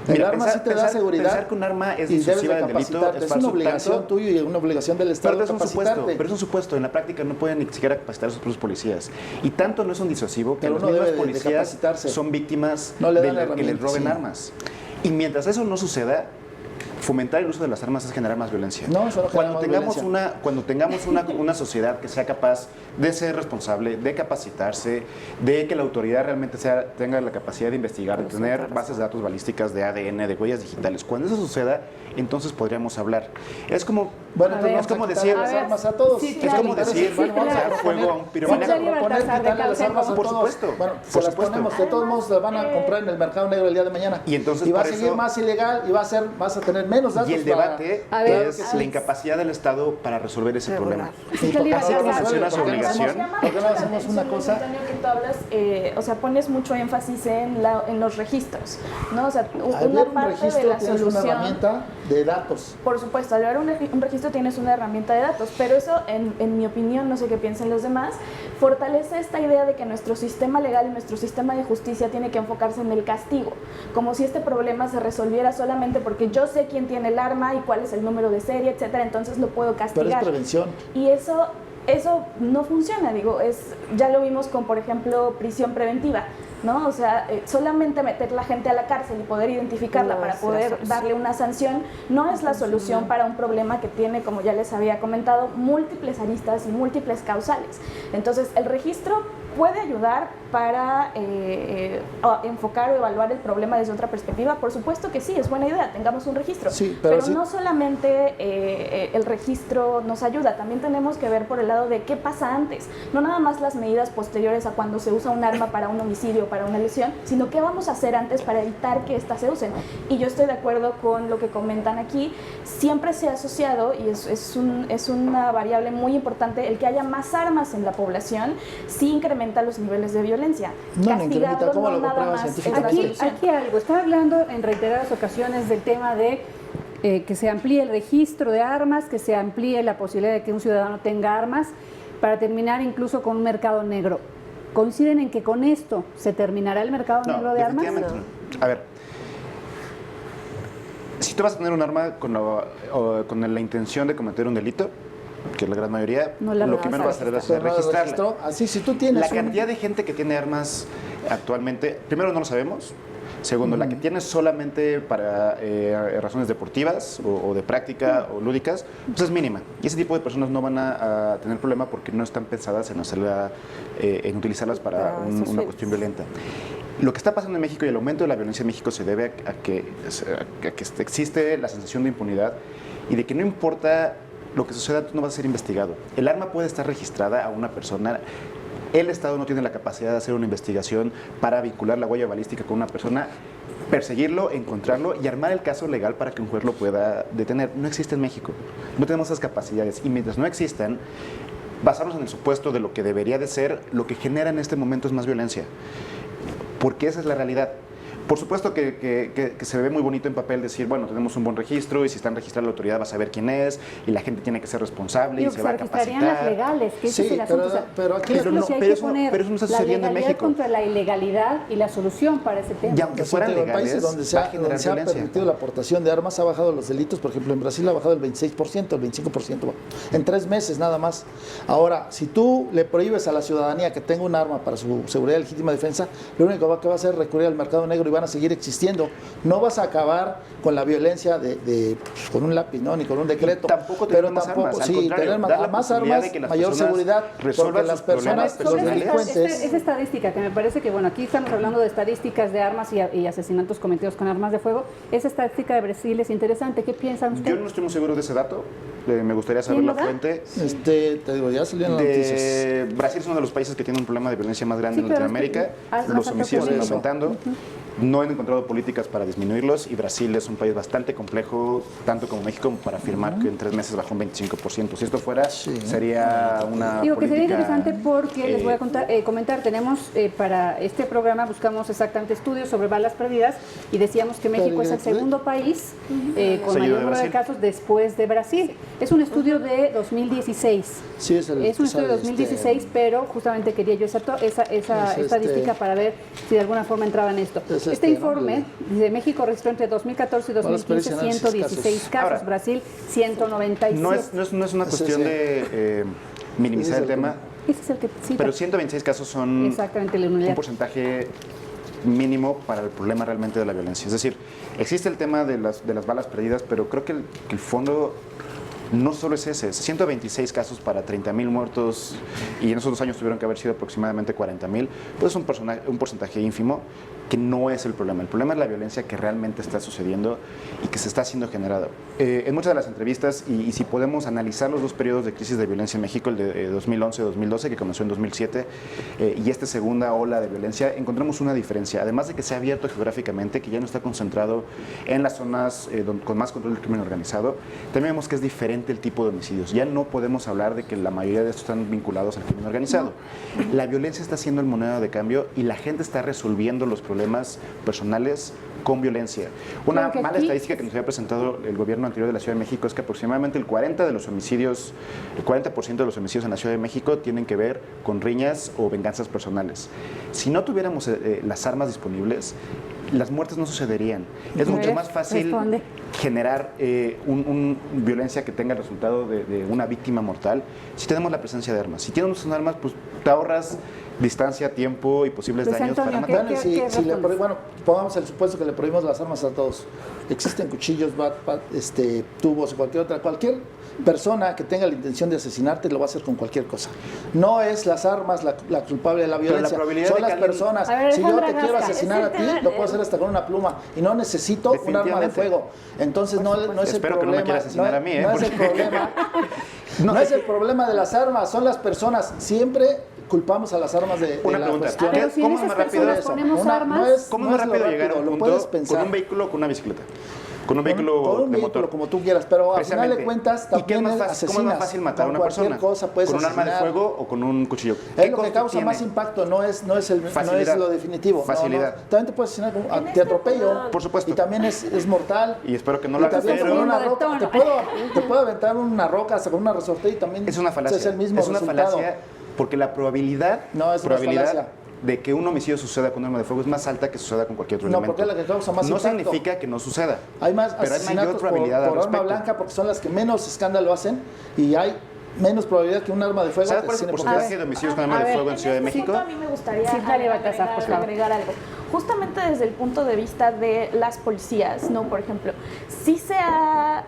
El arma sí te da seguridad. Pensar que un arma es y debes disuasiva de del delito capacitarte. Es una obligación tuya y una obligación del Estado capacitarte. Pero es un supuesto. En la práctica no pueden ni siquiera capacitar a sus propios policías. Y tanto no es un disuasivo que los mismos policías son víctimas de que les roben armas. Y mientras eso no suceda, fomentar el uso de las armas es generar más violencia. No, eso no genera más violencia. Cuando tengamos una sociedad que sea capaz de ser responsable, de capacitarse, de que la autoridad realmente tenga la capacidad de investigar, de tener bases de datos balísticas, de ADN, de huellas digitales, cuando eso suceda, entonces podríamos hablar. Es como, es como decir, las armas a todos. Sí, es como decir, vamos a fuego a un piromaníaco. Las armas a por todos. supuesto. Bueno, por las supuesto. ponemos, de todos modos las van a comprar en el mercado negro el día de mañana. Y entonces va a seguir más ilegal y vas a tener menos datos. Y el debate es la incapacidad del Estado para resolver ese problema. Hacer una mención a su obligación. ¿Por qué no hacemos una cosa? Que tú hablas, pones mucho énfasis en los registros, ¿no? O sea, una un parte registro de la tienes solución. una herramienta de datos. Por supuesto, al ver un registro tienes una herramienta de datos, pero eso, en mi opinión, no sé qué piensen los demás, fortalece esta idea de que nuestro sistema legal y nuestro sistema de justicia tiene que enfocarse en el castigo, como si este problema se resolviera solamente porque yo sé quién tiene el arma y cuál es el número de serie, etcétera, entonces lo puedo castigar. Pero es prevención. Y eso no funciona, digo, ya lo vimos con, por ejemplo, prisión preventiva, ¿no? O sea, solamente meter la gente a la cárcel y poder identificarla No para es la poder solución. darle una sanción no es la solución para un problema que tiene, como ya les había comentado, múltiples aristas y múltiples causales. Entonces, el registro puede ayudar para enfocar o evaluar el problema desde otra perspectiva. Por supuesto que sí, es buena idea, tengamos un registro. Sí, pero sí. no solamente el registro nos ayuda, también tenemos que ver por el lado de qué pasa antes. No nada más las medidas posteriores a cuando se usa un arma para un homicidio o para una lesión, sino qué vamos a hacer antes para evitar que éstas se usen. Y yo estoy de acuerdo con lo que comentan aquí. Siempre se ha asociado, y es una variable muy importante, el que haya más armas en la población sí incrementa los niveles de violencia. No, no incrementa. ¿Cómo lo nada compruebas más es la científicamente? solución. Aquí algo, estaba hablando en reiteradas ocasiones del tema de que se amplíe el registro de armas, que se amplíe la posibilidad de que un ciudadano tenga armas, para terminar incluso con un mercado negro. ¿Coinciden en que con esto se terminará el mercado negro de armas? definitivamente no. A ver, si tú vas a tener un arma con la intención de cometer un delito, que es la gran mayoría, No la lo vas primero a va a ser Pero no lo registrarla. registró. Así, si tú tienes La cantidad de gente que tiene armas actualmente, primero no lo sabemos. Segundo, la que tiene solamente para razones deportivas o de práctica o lúdicas, pues es mínima. Y ese tipo de personas no van a tener problema porque no están pensadas en utilizarlas para una cuestión violenta. Lo que está pasando en México y el aumento de la violencia en México se debe a que existe la sensación de impunidad y de que no importa lo que suceda, tú no vas a ser investigado. El arma puede estar registrada a una persona. El Estado no tiene la capacidad de hacer una investigación para vincular la huella balística con una persona, perseguirlo, encontrarlo y armar el caso legal para que un juez lo pueda detener. No existe en México. No tenemos esas capacidades. Y mientras no existan, basarnos en el supuesto de lo que debería de ser, lo que genera en este momento es más violencia. Porque esa es la realidad. Por supuesto que se ve muy bonito en papel decir, bueno, tenemos un buen registro y si están registrados la autoridad va a saber quién es y la gente tiene que ser responsable y se va a registrarían las capacitar. legales, que ese Sí, es el asunto. pero aquí- es lo Pero que hay pero que eso- poner, pero eso no está sucediendo en la legalidad México. contra la ilegalidad y la solución para ese tema. Y aunque fueran En países legales, donde se va ha, a generar donde se ha violencia. permitido la aportación de armas, ha bajado los delitos. Por ejemplo, en Brasil ha bajado el 26%, el 25%, en 3 meses nada más. Ahora, si tú le prohíbes a la ciudadanía que tenga un arma para su seguridad y legítima defensa, lo único que va a hacer es recurrir al mercado negro y van a seguir existiendo. No vas a acabar con la violencia con un lápiz, ¿no? Ni con un decreto. Y tampoco tener más armas, al sí, contrario, tener dar la más posibilidad armas, de que las mayor personas seguridad, resuelvan porque sus las personas, problemas los Sobre delincuentes... esa estadística que me parece que, bueno, aquí estamos hablando de estadísticas de armas y asesinatos cometidos con armas de fuego. Esa estadística de Brasil es interesante. ¿Qué piensan Yo ustedes? no estoy muy seguro de ese dato. Me gustaría saber ¿Quién la lo da? fuente. Te digo, ya salieron las noticias. Brasil es uno de los países que tiene un problema de violencia más grande Sí, en pero Latinoamérica. has Los sacado homicidios por están eso. aumentando. No han encontrado políticas para disminuirlos y Brasil es un país bastante complejo, tanto como México, como para afirmar que en 3 meses bajó un 25%. Si esto fuera, sería una Digo que sería política, interesante porque les voy a comentar, tenemos para este programa buscamos exactamente estudios sobre balas perdidas y decíamos que México es el segundo país con Seguido mayor de número de Brasil. casos después de Brasil. Es un estudio de 2016. Sí, es el Es un estudio de sale, 2016, pero justamente quería yo esa estadística para ver si de alguna forma entraba en esto. Es Este informe dice México registró entre 2014 y 2015 116 casos, Ahora, Brasil 197. no es una Sí, cuestión sí. de minimizar Ese el es el tema, Ese es el que cita. pero 126 casos son Exactamente, la un unidad. porcentaje mínimo para el problema realmente de la violencia. Es decir, existe el tema de las balas perdidas, pero creo que el fondo no solo es ese. 126 casos para 30,000 muertos y en esos 2 años tuvieron que haber sido aproximadamente 40,000, pues es un porcentaje ínfimo que no es el problema. El problema es la violencia que realmente está sucediendo y que se está siendo generada. En muchas de las entrevistas, y si podemos analizar los 2 periodos de crisis de violencia en México, el de 2011-2012, que comenzó en 2007, y esta segunda ola de violencia, encontramos una diferencia. Además de que se ha abierto geográficamente, que ya no está concentrado en las zonas con más control del crimen organizado, también vemos que es diferente el tipo de homicidios. Ya no podemos hablar de que la mayoría de estos están vinculados al crimen organizado. La violencia está siendo el moneda de cambio y la gente está resolviendo los problemas problemas personales con violencia. Una Creo que mala aquí- estadística que nos había presentado el gobierno anterior de la Ciudad de México es que aproximadamente el 40% de los homicidios en la Ciudad de México tienen que ver con riñas o venganzas personales. Si no tuviéramos las armas disponibles, las muertes no sucederían. Es A mucho ver, más fácil responde. generar violencia que tenga el resultado de una víctima mortal si tenemos la presencia de armas. Si tienes armas, pues te ahorras distancia, tiempo y posibles Luis daños Antonio, para ¿qué- matar. Bueno, qué respondes? bueno, pongamos el supuesto que le prohibimos las armas a todos. Existen cuchillos, tubos, cualquier persona que tenga la intención de asesinarte lo va a hacer con cualquier cosa. No es las armas la culpable de la Pero la violencia, probabilidad son de las que alguien- personas. A ver, Si yo Alejandra te quiero Gasca, asesinar a ti, lo puedo hacer hasta con una pluma y no necesito un arma de Definitivamente. fuego. Entonces no es el Espero que no me problema. quiera asesinar a mí, ¿eh? No es el Porque- problema. No es el problema de las armas, son las personas. Siempre culpamos a las armas de Una la pregunta. cuestión. Pero si en ¿Cómo es esas más rápido personas eso? ponemos armas, ¿Cómo no es más lo rápido llegar a un lo punto puedes con pensar. un vehículo o con una bicicleta? Con un vehículo Con un de vehículo, motor. como tú quieras, pero al final de Precisamente. cuentas ¿Y qué es también más fácil, cómo es más asesinas. fácil matar a Con una cualquier persona? cosa puedes ¿Con un arma de asesinar. fuego o con un cuchillo? Es lo que costo causa tiene? más impacto, no es Facilidad. lo definitivo. No, Facilidad. no. También te puedes asesinar, te atropello. Por supuesto. Y también es mortal. Y espero que no Y lo hagas, también pero- con una Subiendo de roca, tono. te puedo aventar una roca hasta con una resorte y también Es una falacia. es el mismo es una resultado. falacia porque la probabilidad, No, es una falacia. de que un homicidio suceda con un arma de fuego es más alta que suceda con cualquier otro No, elemento. porque es la que causa más No impacto. significa que no suceda. Hay más pero hay mayor asesinatos probabilidad al por arma respecto. blanca porque son las que menos escándalo hacen y hay menos probabilidad que un arma de fuego ¿Sabes cuál es el asesine por porcentaje tres. de homicidios con arma A de ver, fuego en Ciudad de este México? punto a mí me gustaría Sí, dale, Baltasar, por favor. agregar algo. Justamente desde el punto de vista de las policías, ¿no? Por ejemplo, sí se ha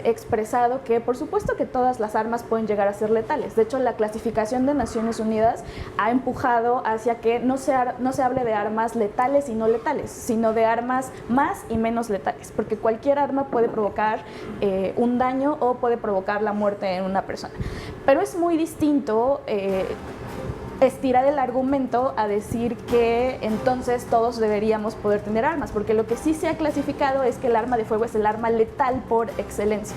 expresado que por supuesto que todas las armas pueden llegar a ser letales. De hecho, la clasificación de Naciones Unidas ha empujado hacia que no se hable de armas letales y no letales, sino de armas más y menos letales, porque cualquier arma puede provocar un daño o puede provocar la muerte en una persona. Pero es muy distinto estirar el argumento a decir que entonces todos deberíamos poder tener armas, porque lo que sí se ha clasificado es que el arma de fuego es el arma letal por excelencia,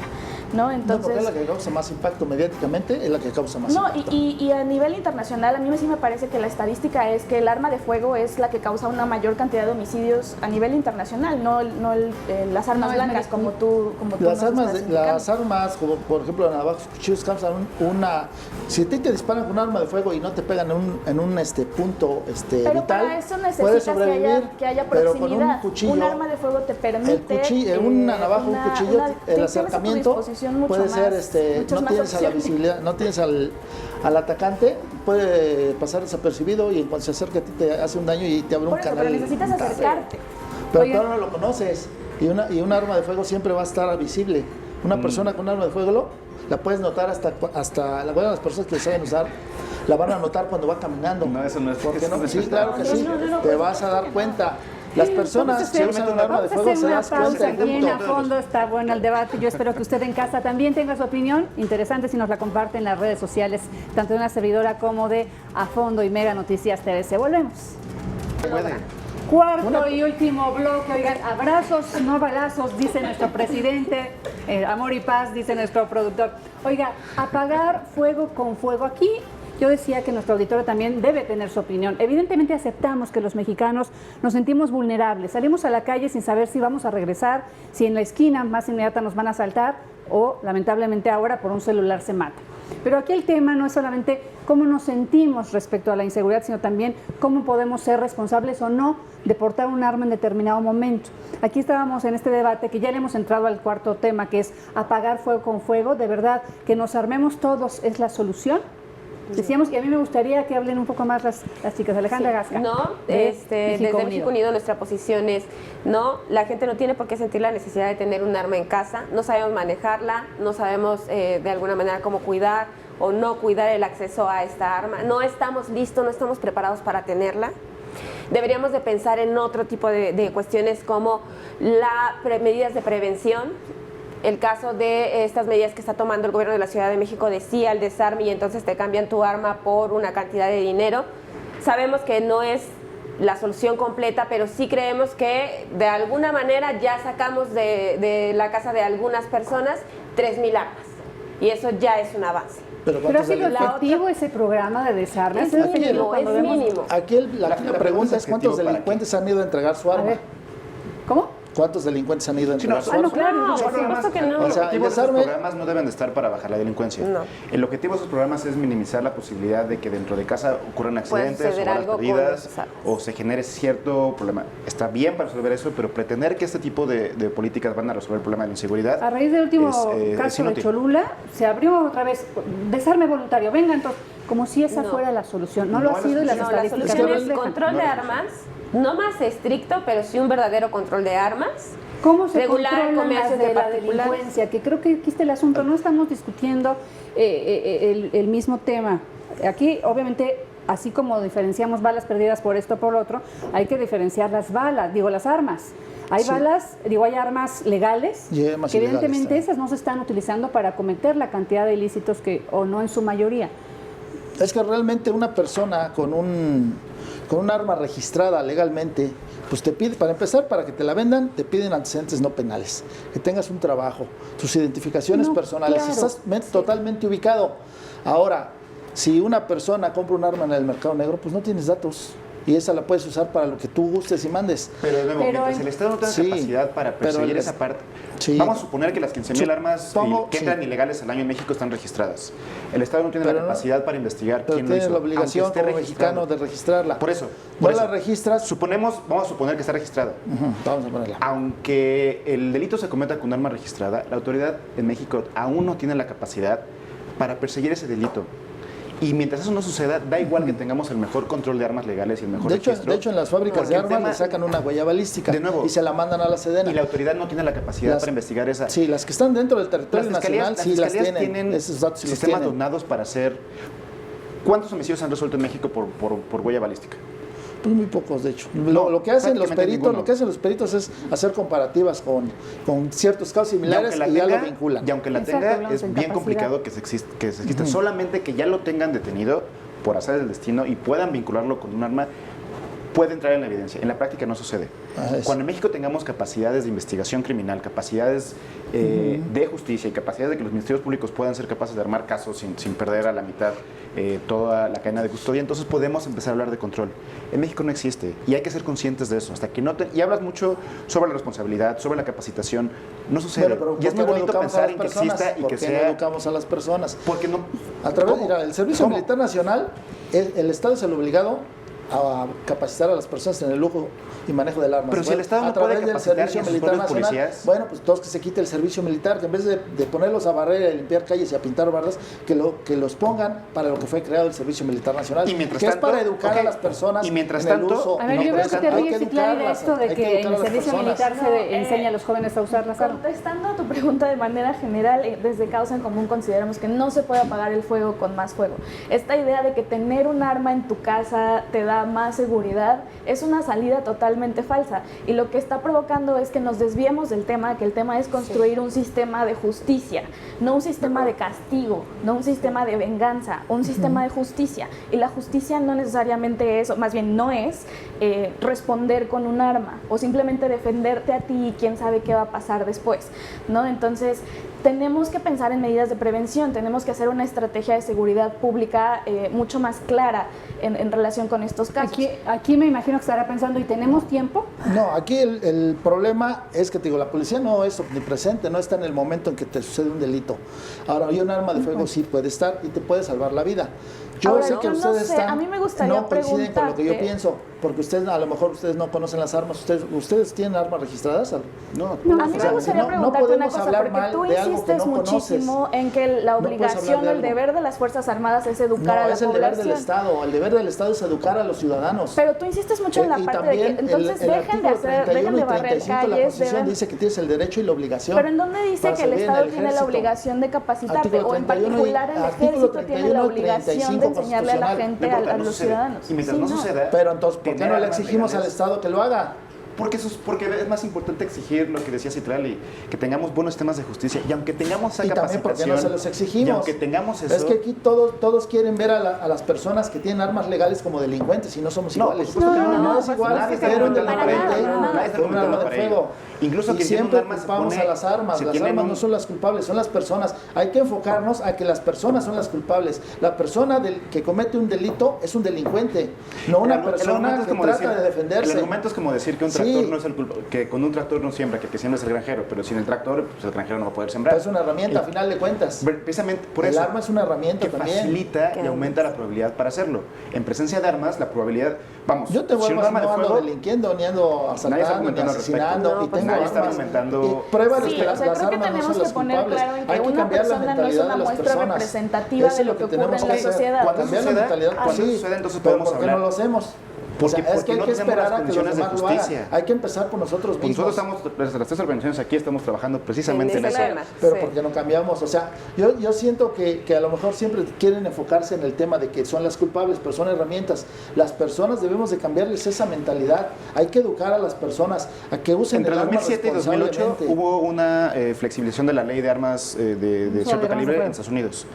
¿no? No, porque Entonces, es la que causa más impacto mediáticamente, es la que causa más no, impacto. y a nivel internacional a mí sí me parece que la estadística es que el arma de fuego es la que causa una mayor cantidad de homicidios a nivel internacional, no las armas No, es blancas como tú Las nos armas, estás indicando. las armas, como por ejemplo navajas, cuchillos, causan una. Si a ti te disparan con un arma de fuego y no te pegan en un punto Pero vital, para eso puedes necesitas sobrevivir. que haya pero con proximidad. un cuchillo, Un arma de fuego te permite. una navaja, un cuchillo, el tienes a tu acercamiento disposición mucho puede ser, más- no muchas más tienes a la opciones. visibilidad, no tienes al atacante, puede pasar desapercibido y en cuanto se acerca a ti te hace un daño y te abre un Por eso, canal. pero necesitas acercarte. Pero Oigan. tú no lo conoces y un arma de fuego siempre va a estar visible. Una persona con un arma de fuego la puedes notar hasta las personas que saben usar la van a notar cuando va caminando. No, eso no es- ¿Por qué no? eso no es Sí, claro que sí. no, Te vas a dar cuenta. Las personas que usan un arma de fuego se una dan pausa cuenta. aquí en A Fondo, está bueno el debate. Yo espero que usted en casa también tenga su opinión. Interesante si nos la comparte en las redes sociales, tanto de una servidora como de A Fondo y Mega Noticias TVC. Volvemos. Cuarto y último bloque. Oigan, abrazos, no balazos, dice nuestro presidente. Amor y paz, dice nuestro productor. Oiga, apagar fuego con fuego. Aquí yo decía que nuestro auditorio también debe tener su opinión. Evidentemente aceptamos que los mexicanos nos sentimos vulnerables. Salimos a la calle sin saber si vamos a regresar, si en la esquina más inmediata nos van a asaltar o, lamentablemente ahora, por un celular se mata. Pero aquí el tema no es solamente cómo nos sentimos respecto a la inseguridad, sino también cómo podemos ser responsables o no de portar un arma en determinado momento. Aquí estábamos en este debate que ya le hemos entrado al cuarto tema, que es apagar fuego con fuego. De verdad, que nos armemos todos es la solución. Decíamos, y a mí me gustaría que hablen un poco más las chicas. Alejandra Gasca. No, de desde México Unido nuestra posición es no, la gente no tiene por qué sentir la necesidad de tener un arma en casa, no sabemos manejarla, no sabemos de alguna manera cómo cuidar o no cuidar el acceso a esta arma, no estamos listos, no estamos preparados para tenerla. Deberíamos de pensar en otro tipo de cuestiones como medidas de prevención. El caso de estas medidas que está tomando el gobierno de la Ciudad de México de sí al desarme y entonces te cambian tu arma por una cantidad de dinero. Sabemos que no es la solución completa, pero sí creemos que de alguna manera ya sacamos de la casa de algunas personas 3,000 armas y eso ya es un avance. Pero Pero ha ¿cuántos sido delincuentes? efectivo ese programa de desarme. Es Ha sido efectivo mínimo, cuando es vemos- mínimo. Aquí la pregunta es cuántos objetivo para delincuentes han ido a entregar su A arma. ver, ¿cómo? ¿Cuántos delincuentes han ido a entregar su no, arma? claro. No, Sí, por supuesto que no. O sea, El objetivo de esos desarme- programas no deben de estar para bajar la delincuencia. No. El objetivo de esos programas es minimizar la posibilidad de que dentro de casa ocurran Puede accidentes o suceder balas algo con perdidas esas armas. o se genere cierto problema. Está bien para resolver eso, pero pretender que este tipo de políticas van a resolver el problema de la inseguridad A raíz del último es caso de inútil. Cholula, se abrió otra vez desarme voluntario. Venga, entonces, como si esa No. fuera la solución. No, No, lo ha la sido y las No, la estadísticas solución lo es reflejan. control No de lo armas, no más estricto, pero sí un verdadero control de armas. ¿Cómo se regular el controlan comercio las de de la particulares? delincuencia? Que creo que aquí está el asunto. No estamos discutiendo el mismo tema. Aquí, obviamente, así como diferenciamos balas perdidas por esto o por lo otro, hay que diferenciar las balas, las armas. Hay Sí. balas, hay armas legales, Y armas que ilegales evidentemente también. esas no se están utilizando para cometer la cantidad de ilícitos o no en su mayoría. Es que realmente una persona con un arma registrada legalmente, pues te pide, para empezar, para que te la vendan, te piden antecedentes no penales, que tengas un trabajo, tus identificaciones No, personales, claro. estás totalmente ubicado. Ahora, si una persona compra un arma en el mercado negro, pues no tienes datos. Y esa la puedes usar para lo que tú gustes y mandes. Pero de nuevo, Pero mientras en- el Estado no tenga Sí, capacidad para pero perseguir el- esa parte, Sí. vamos a suponer que las 15,000 armas Supongo, que entran sí. ilegales al año en México están registradas. El Estado no tiene Pero la no- capacidad para investigar Pero quién lo tienes hizo, la obligación aunque esté como registrado. mexicano de registrarla. Por eso. No por eso. la registras. Vamos a suponer que está registrada. Ujú, vamos a ponerla. Aunque el delito se cometa con un arma registrada, la autoridad en México aún no tiene la capacidad para perseguir ese delito. Y mientras eso no suceda, da igual que tengamos el mejor control de armas legales y el mejor registro. De hecho, en las fábricas Porque de el armas tema- le sacan una huella balística De nuevo. y se la mandan a la Sedena. Y la autoridad no tiene la capacidad Las- para investigar esa. Sí, las que están dentro del territorio Las fiscalías, nacional sí las fiscalías tienen. Esos datos sí los sistemas tienen. donados para hacer. ¿Cuántos homicidios se han resuelto en México por huella balística? Pues muy pocos, de hecho. No, Lo que hacen los prácticamente peritos, ninguno. lo que hacen los peritos es hacer comparativas con ciertos casos similares y ya lo vinculan. Y aunque la Exacto, tenga, hablamos es de bien incapacidad. complicado que se exista. Solamente que ya lo tengan detenido por hacer el destino y puedan vincularlo con un arma, puede entrar en la evidencia. En la práctica no sucede. Ah, es- Cuando en México tengamos capacidades de investigación criminal, capacidades de justicia y capacidades de que los ministerios públicos puedan ser capaces de armar casos sin perder a la mitad toda la cadena de custodia, entonces podemos empezar a hablar de control. En México no existe y hay que ser conscientes de eso. Hasta que no y hablas mucho sobre la responsabilidad, sobre la capacitación, no sucede. Bueno, pero y es ¿por muy qué no bonito educamos a pensar las en que personas? exista y ¿Por que qué no sea... educamos a las personas? Porque no... A través, ¿Cómo? mira, el Servicio ¿Cómo? Militar Nacional, el Estado es el obligado a capacitar a las personas en el uso y manejo del arma. Pero si el Estado no a través puede del capacitar Servicio ni a sus Militar propios Nacional, policías. bueno, pues todos que se quite el servicio militar, que en vez de ponerlos a barrer y a limpiar calles y a pintar bardas, que los pongan para lo que fue creado el Servicio Militar Nacional, Y mientras que tanto, es para educar ok, a las personas y mientras en el tanto- uso. A ver, no, yo pero veo es que te hay ríes, Citlali, de educarlas, esto de hay que que en educar a el las servicio personas. militar se No, enseña a los jóvenes a usar las armas. Contestando a tu pregunta de manera general, desde Causa en Común consideramos que no se puede apagar el fuego con más fuego. Esta idea de que tener un arma en tu casa te da más seguridad es una salida totalmente falsa. Y lo que está provocando es que nos desviemos del tema, que el tema es construir un sistema de justicia, no un sistema de castigo, no un sistema de venganza, un sistema de justicia. Y la justicia no necesariamente es, o más bien no es, responder con un arma o simplemente defenderte a ti y quién sabe qué va a pasar después, ¿no? Entonces, tenemos que pensar en medidas de prevención, tenemos que hacer una estrategia de seguridad pública mucho más clara en relación con estos casos. Aquí me imagino que estará pensando, ¿y tenemos tiempo? No, aquí el problema es que, te digo, la policía no es omnipresente, no está en el momento en que te sucede un delito. Ahora, un arma de fuego sí puede estar y te puede salvar la vida. Yo Ahora, sé que yo no ustedes sé, están, a mí me gustaría no coinciden con lo que yo preguntarte- pienso, porque ustedes, a lo mejor ustedes no conocen las armas. ¿Ustedes tienen armas registradas? No, No, A mí O sea, me gustaría no preguntarte una podemos cosa, hablar porque mal tú de algo que insistes no conoces. muchísimo en que la No puedes obligación, hablar de el algo. deber de las Fuerzas Armadas es educar a No, la es el deber población. del Estado. El deber del Estado es educar a los ciudadanos. Pero tú insistes mucho en la Y parte de también que entonces el dejen de artículo hacer, 31 dejen de y barrer 35 de la calles, Constitución deben- dice que tienes el derecho y la obligación. Pero ¿en dónde dice para que el servir en Estado tiene la ejército. obligación de capacitarte? Artículo O en 31 y particular el artículo ejército tiene 31 la y obligación 35 de enseñarle a la constitucional. gente, no importa, a no los sucede. ciudadanos. Y mientras Sí, no suceda... Pero entonces, ¿por qué tener no le armas exigimos al legales- Estado que lo haga? Porque es más importante exigir lo que decía Citlali, que tengamos buenos sistemas de justicia, y aunque tengamos esa y también porque no se los exigimos. y aunque tengamos eso, es que aquí todos quieren ver a las personas que tienen armas legales como delincuentes y no somos iguales. No es igual nadie está tener un argumentando delincuente con un arma de fuego. Incluso y que siempre un arma culpamos a las armas. Las armas no son las culpables, son las personas. Hay que enfocarnos a que las personas son las culpables. La persona que comete un delito es un delincuente, no una persona que trata de defenderse. El argumento es como decir que un tractor no es el culpable, que con un tractor no siembra, que siembra es el granjero, pero sin el tractor, pues el granjero no va a poder sembrar. Es una herramienta, a final de cuentas. Precisamente por el eso. arma es una herramienta que también. Facilita y aumenta la probabilidad para hacerlo. En presencia de armas, la probabilidad, vamos, yo tengo si un armas, arma no de ando fuego, delinquiendo, ni ando asaltando, ni asesinando, y tengo nadie está armas. argumentando. Y prueba de Sí, que o las sea, creo que armas no tenemos son que las poner culpables. claro en que Hay que una cambiar la persona no es mentalidad una de las muestra personas. representativa Eso de es lo que ocurre tenemos en que la hacer. sociedad. Cuando cambiar la mentalidad, cuando sí, suceda, entonces pero podemos ¿por qué hablar? no lo hacemos? Porque es que hay no que tenemos esperar las a que los condiciones de demás lo hagan. justicia. Hay que empezar por nosotros Pues mismos. nosotros estamos, las tres organizaciones aquí estamos trabajando precisamente en ese eso. tema. Pero Sí. porque no cambiamos, o sea, yo siento que a lo mejor siempre quieren enfocarse en el tema de que son las culpables, pero son herramientas. Las personas debemos de cambiarles esa mentalidad. Hay que educar a las personas a que usen Entre el arma 2007 y 2008 responsablemente. hubo una flexibilización de la ley de armas de cierto calibre en Estados Unidos.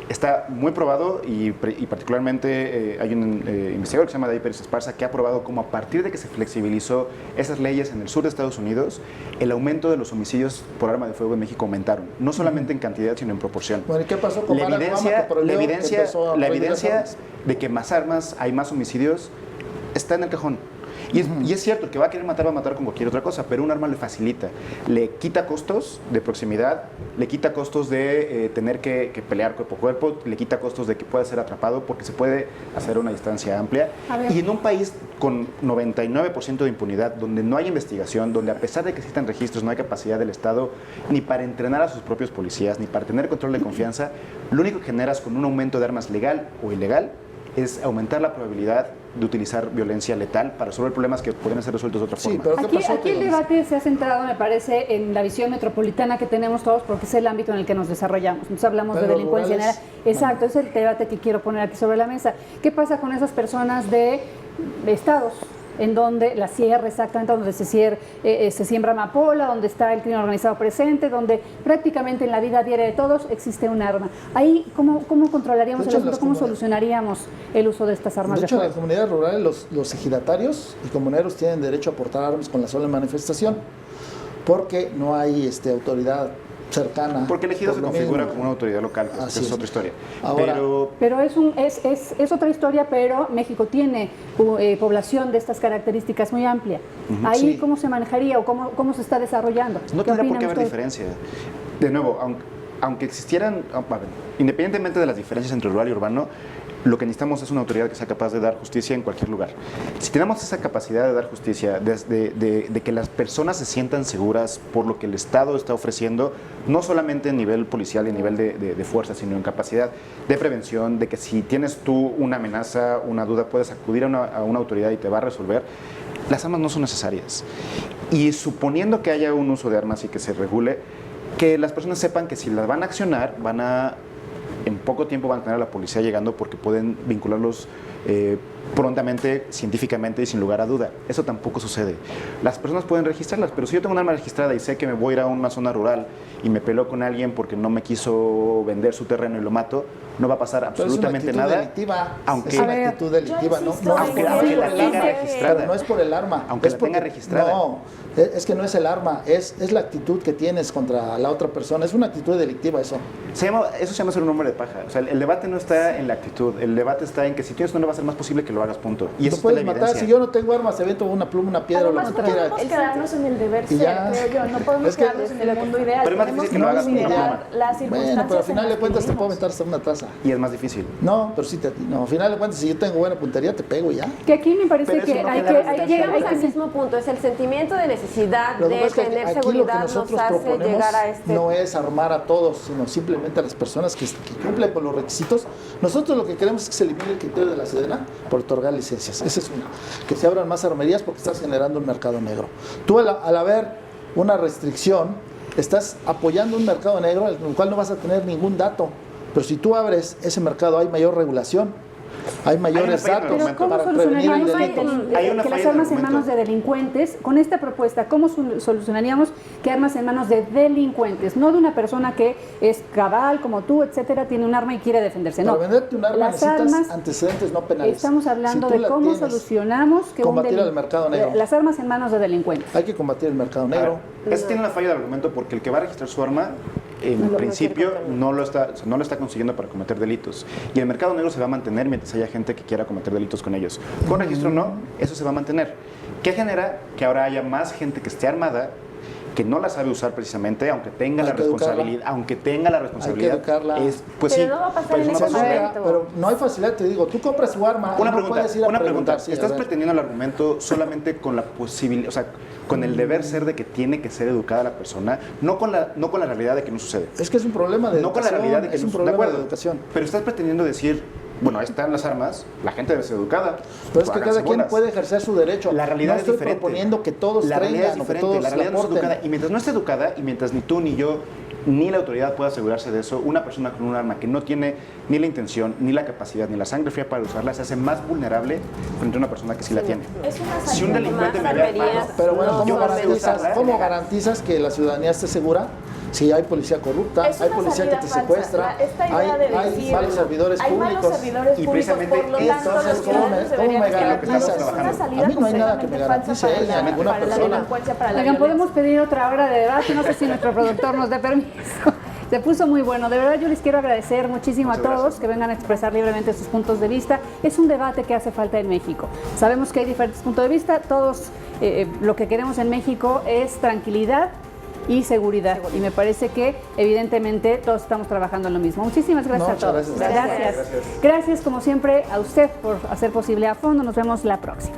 Está muy probado y particularmente hay un investigador que se llama David Pérez Esparza que ha probado cómo a partir de que se flexibilizó esas leyes en el sur de Estados Unidos, el aumento de los homicidios por arma de fuego en México aumentaron, no solamente en cantidad sino en proporción. Bueno, ¿y qué pasó con La Barack Obama, que prohibió, la que empezó a prohibir las evidencia armas? de que más armas, hay más homicidios, está en el cajón. Y es cierto, el que va a querer matar va a matar con cualquier otra cosa, pero un arma le facilita, le quita costos de proximidad, le quita costos de tener que pelear cuerpo a cuerpo, le quita costos de que pueda ser atrapado porque se puede hacer a una distancia amplia. Y en un país con 99% de impunidad, donde no hay investigación, donde a pesar de que existan registros, no hay capacidad del Estado ni para entrenar a sus propios policías, ni para tener control de confianza, lo único que generas con un aumento de armas legal o ilegal es aumentar la probabilidad de utilizar violencia letal para resolver problemas que podrían ser resueltos de otra Sí, forma. pero ¿qué Aquí, pasó? aquí el debate se ha centrado, me parece, en la visión metropolitana que tenemos todos, porque es el ámbito en el que nos desarrollamos. Nos hablamos Pero de delincuencia en rurales, general. Exacto, es el debate que quiero poner aquí sobre la mesa. ¿Qué pasa con esas personas de estados en donde la sierra, exactamente, donde se siembra amapola, donde está el crimen organizado presente, donde prácticamente en la vida diaria de todos existe un arma? Ahí, ¿cómo controlaríamos De el hecho, asunto? ¿Cómo solucionaríamos el uso de estas armas De de hecho, en fuego? las comunidades rurales, los ejidatarios y comuneros tienen derecho a portar armas con la sola manifestación, porque no hay autoridad cercana. Porque el ejido por se lo configura mismo. como una autoridad local, pues, Así esa es es. otra historia. Ahora, Pero Pero es otra historia, pero México tiene población de estas características muy amplia. Ahí, Sí. ¿cómo se manejaría o cómo se está desarrollando? no ¿Qué tendría por opinan qué haber ustedes? diferencia. De nuevo, aunque existieran, a ver, independientemente de las diferencias entre rural y urbano, lo que necesitamos es una autoridad que sea capaz de dar justicia en cualquier lugar. Si tenemos esa capacidad de dar justicia, de que las personas se sientan seguras por lo que el Estado está ofreciendo, no solamente en nivel policial y a nivel de fuerza, sino en capacidad de prevención, de que si tienes tú una amenaza, una duda, puedes acudir a una autoridad y te va a resolver, las armas no son necesarias. Y suponiendo que haya un uso de armas y que se regule, que las personas sepan que si las van a accionar, en poco tiempo van a tener a la policía llegando porque pueden vincularlos prontamente, científicamente y sin lugar a duda. Eso tampoco sucede. Las personas pueden registrarlas, pero si yo tengo un arma registrada y sé que me voy a ir a una zona rural y me peleo con alguien porque no me quiso vender su terreno y lo mato, no va a pasar pero absolutamente es una nada. actitud delictiva. Aunque- es una actitud delictiva, yo no, insisto no, en es que- por aunque la el tenga arma, registrada. pero no es por el arma. Aunque es la tenga porque- registrada. No, es que no es el arma, es la actitud que tienes contra la otra persona. Es una actitud delictiva eso. Eso se llama ser un hombre de paja. O sea, el debate no está en la actitud, el debate está en que si tienes uno va a ser más posible que lo hagas, punto. Y No eso está en puedes la matar. evidencia. Si yo no tengo armas, te avento una pluma, una piedra o lo Además, que no quieras. podemos quedarnos en el deber Y ser, ya. creo yo. No podemos Es que- quedarnos en el mundo ideal. Pero es más Tenemos difícil que lo hagas con considerar pluma. las circunstancias. Bueno, pero al en final las de cuentas que te puedo vivimos. aventar hasta una taza. Y es más difícil. No, pero sí, no, al final de cuentas, si yo tengo buena puntería, te pego y ya. Que aquí me parece Pero eso que no hay genera que resistencia. Llegamos al ser- mismo punto, es el sentimiento de necesidad Lo que de pasa es que tener aquí lo que seguridad nosotros nos hace proponemos llegar a este... no es armar a todos, sino simplemente a las personas que cumplen con los requisitos. Nosotros lo que queremos es que se elimine el criterio de la Sedena por otorgar licencias. Esa es una. Que se abran más armerías porque estás generando un mercado negro. Tú al haber una restricción, estás apoyando un mercado negro al cual no vas a tener ningún dato. Pero si tú abres ese mercado, hay mayor regulación Hay mayores falla en el datos Pero ¿cómo para prevenir el solucionaríamos delito. Hay una que las falla en el armas en argumento. manos de delincuentes? Con esta propuesta, ¿cómo solucionaríamos que armas en manos de delincuentes? No de una persona que es cabal, como tú, etcétera, tiene un arma y quiere defenderse. Para No, venderte un arma las necesitas armas, antecedentes no penales. estamos hablando Si tú de la cómo tienes, solucionamos que combatir el mercado negro. las armas en manos de delincuentes. Hay que combatir el mercado negro. Ese tiene una falla de argumento porque el que va a registrar su arma, en No lo principio, quiere no lo está consiguiendo para cometer delitos. Y el mercado negro se va a mantener mientras haya gente que quiera cometer delitos con ellos. Con registro no, eso se va a mantener. ¿Qué genera? Que ahora haya más gente que esté armada, que no la sabe usar precisamente, aunque tenga Hay la que educarla. responsabilidad, aunque tenga la responsabilidad. educarla. Pues Pero sí, no va a pasar pues en no ese va a suceder. momento. Pero no hay facilidad, te digo, tú compras tu arma, Una no pregunta, puedes ir a una preguntar. pregunta. Sí, a ¿Estás ver. pretendiendo el argumento solamente con la posibilidad, o sea, con el deber ser de que tiene que ser educada la persona, no con la realidad de que no sucede? Es que es un problema de No con la educación, realidad de que es un no problema de acuerdo, de educación. Pero estás pretendiendo decir, bueno, ahí están las armas, la gente debe ser educada. Pero es que háganse cada quien bolas. puede ejercer su derecho. La realidad no es estoy diferente. proponiendo que todos la realidad es traigan o que diferente, todos la realidad no es aporten. educada. Y mientras no esté educada, y mientras ni tú ni yo, ni la autoridad pueda asegurarse de eso, una persona con un arma que no tiene ni la intención, ni la capacidad, ni la sangre fría para usarla, se hace más vulnerable frente a una persona que sí la tiene. Es una Si un salida delincuente me más ve armerías. armado, Pero bueno, No, ¿cómo, yo no sé garantizas, usarla. ¿cómo garantizas que la ciudadanía esté segura? Si hay policía corrupta, Es hay una policía que salida te falsa. secuestra, Esta idea hay, de hay decir, malos servidores hay públicos. malos servidores Y públicos, precisamente por lo tanto entonces, los ciudadanos ¿cómo me deberían garantizas? es una salida A mí no hay nada que me completamente garantice falsa ella, ninguna para la persona. delincuencia, para la Oigan, violencia. podemos pedir otra hora de debate, no sé si nuestro productor nos dé permiso. Se puso muy bueno. De verdad yo les quiero agradecer muchísimo Muchas a todos gracias. que vengan a expresar libremente sus puntos de vista. Es un debate que hace falta en México. Sabemos que hay diferentes puntos de vista. Todos lo que queremos en México es tranquilidad y seguridad. Y me parece que evidentemente todos estamos trabajando en lo mismo. Muchísimas gracias a Muchas todos. gracias. Gracias como siempre a usted por hacer posible A Fondo. Nos vemos la próxima.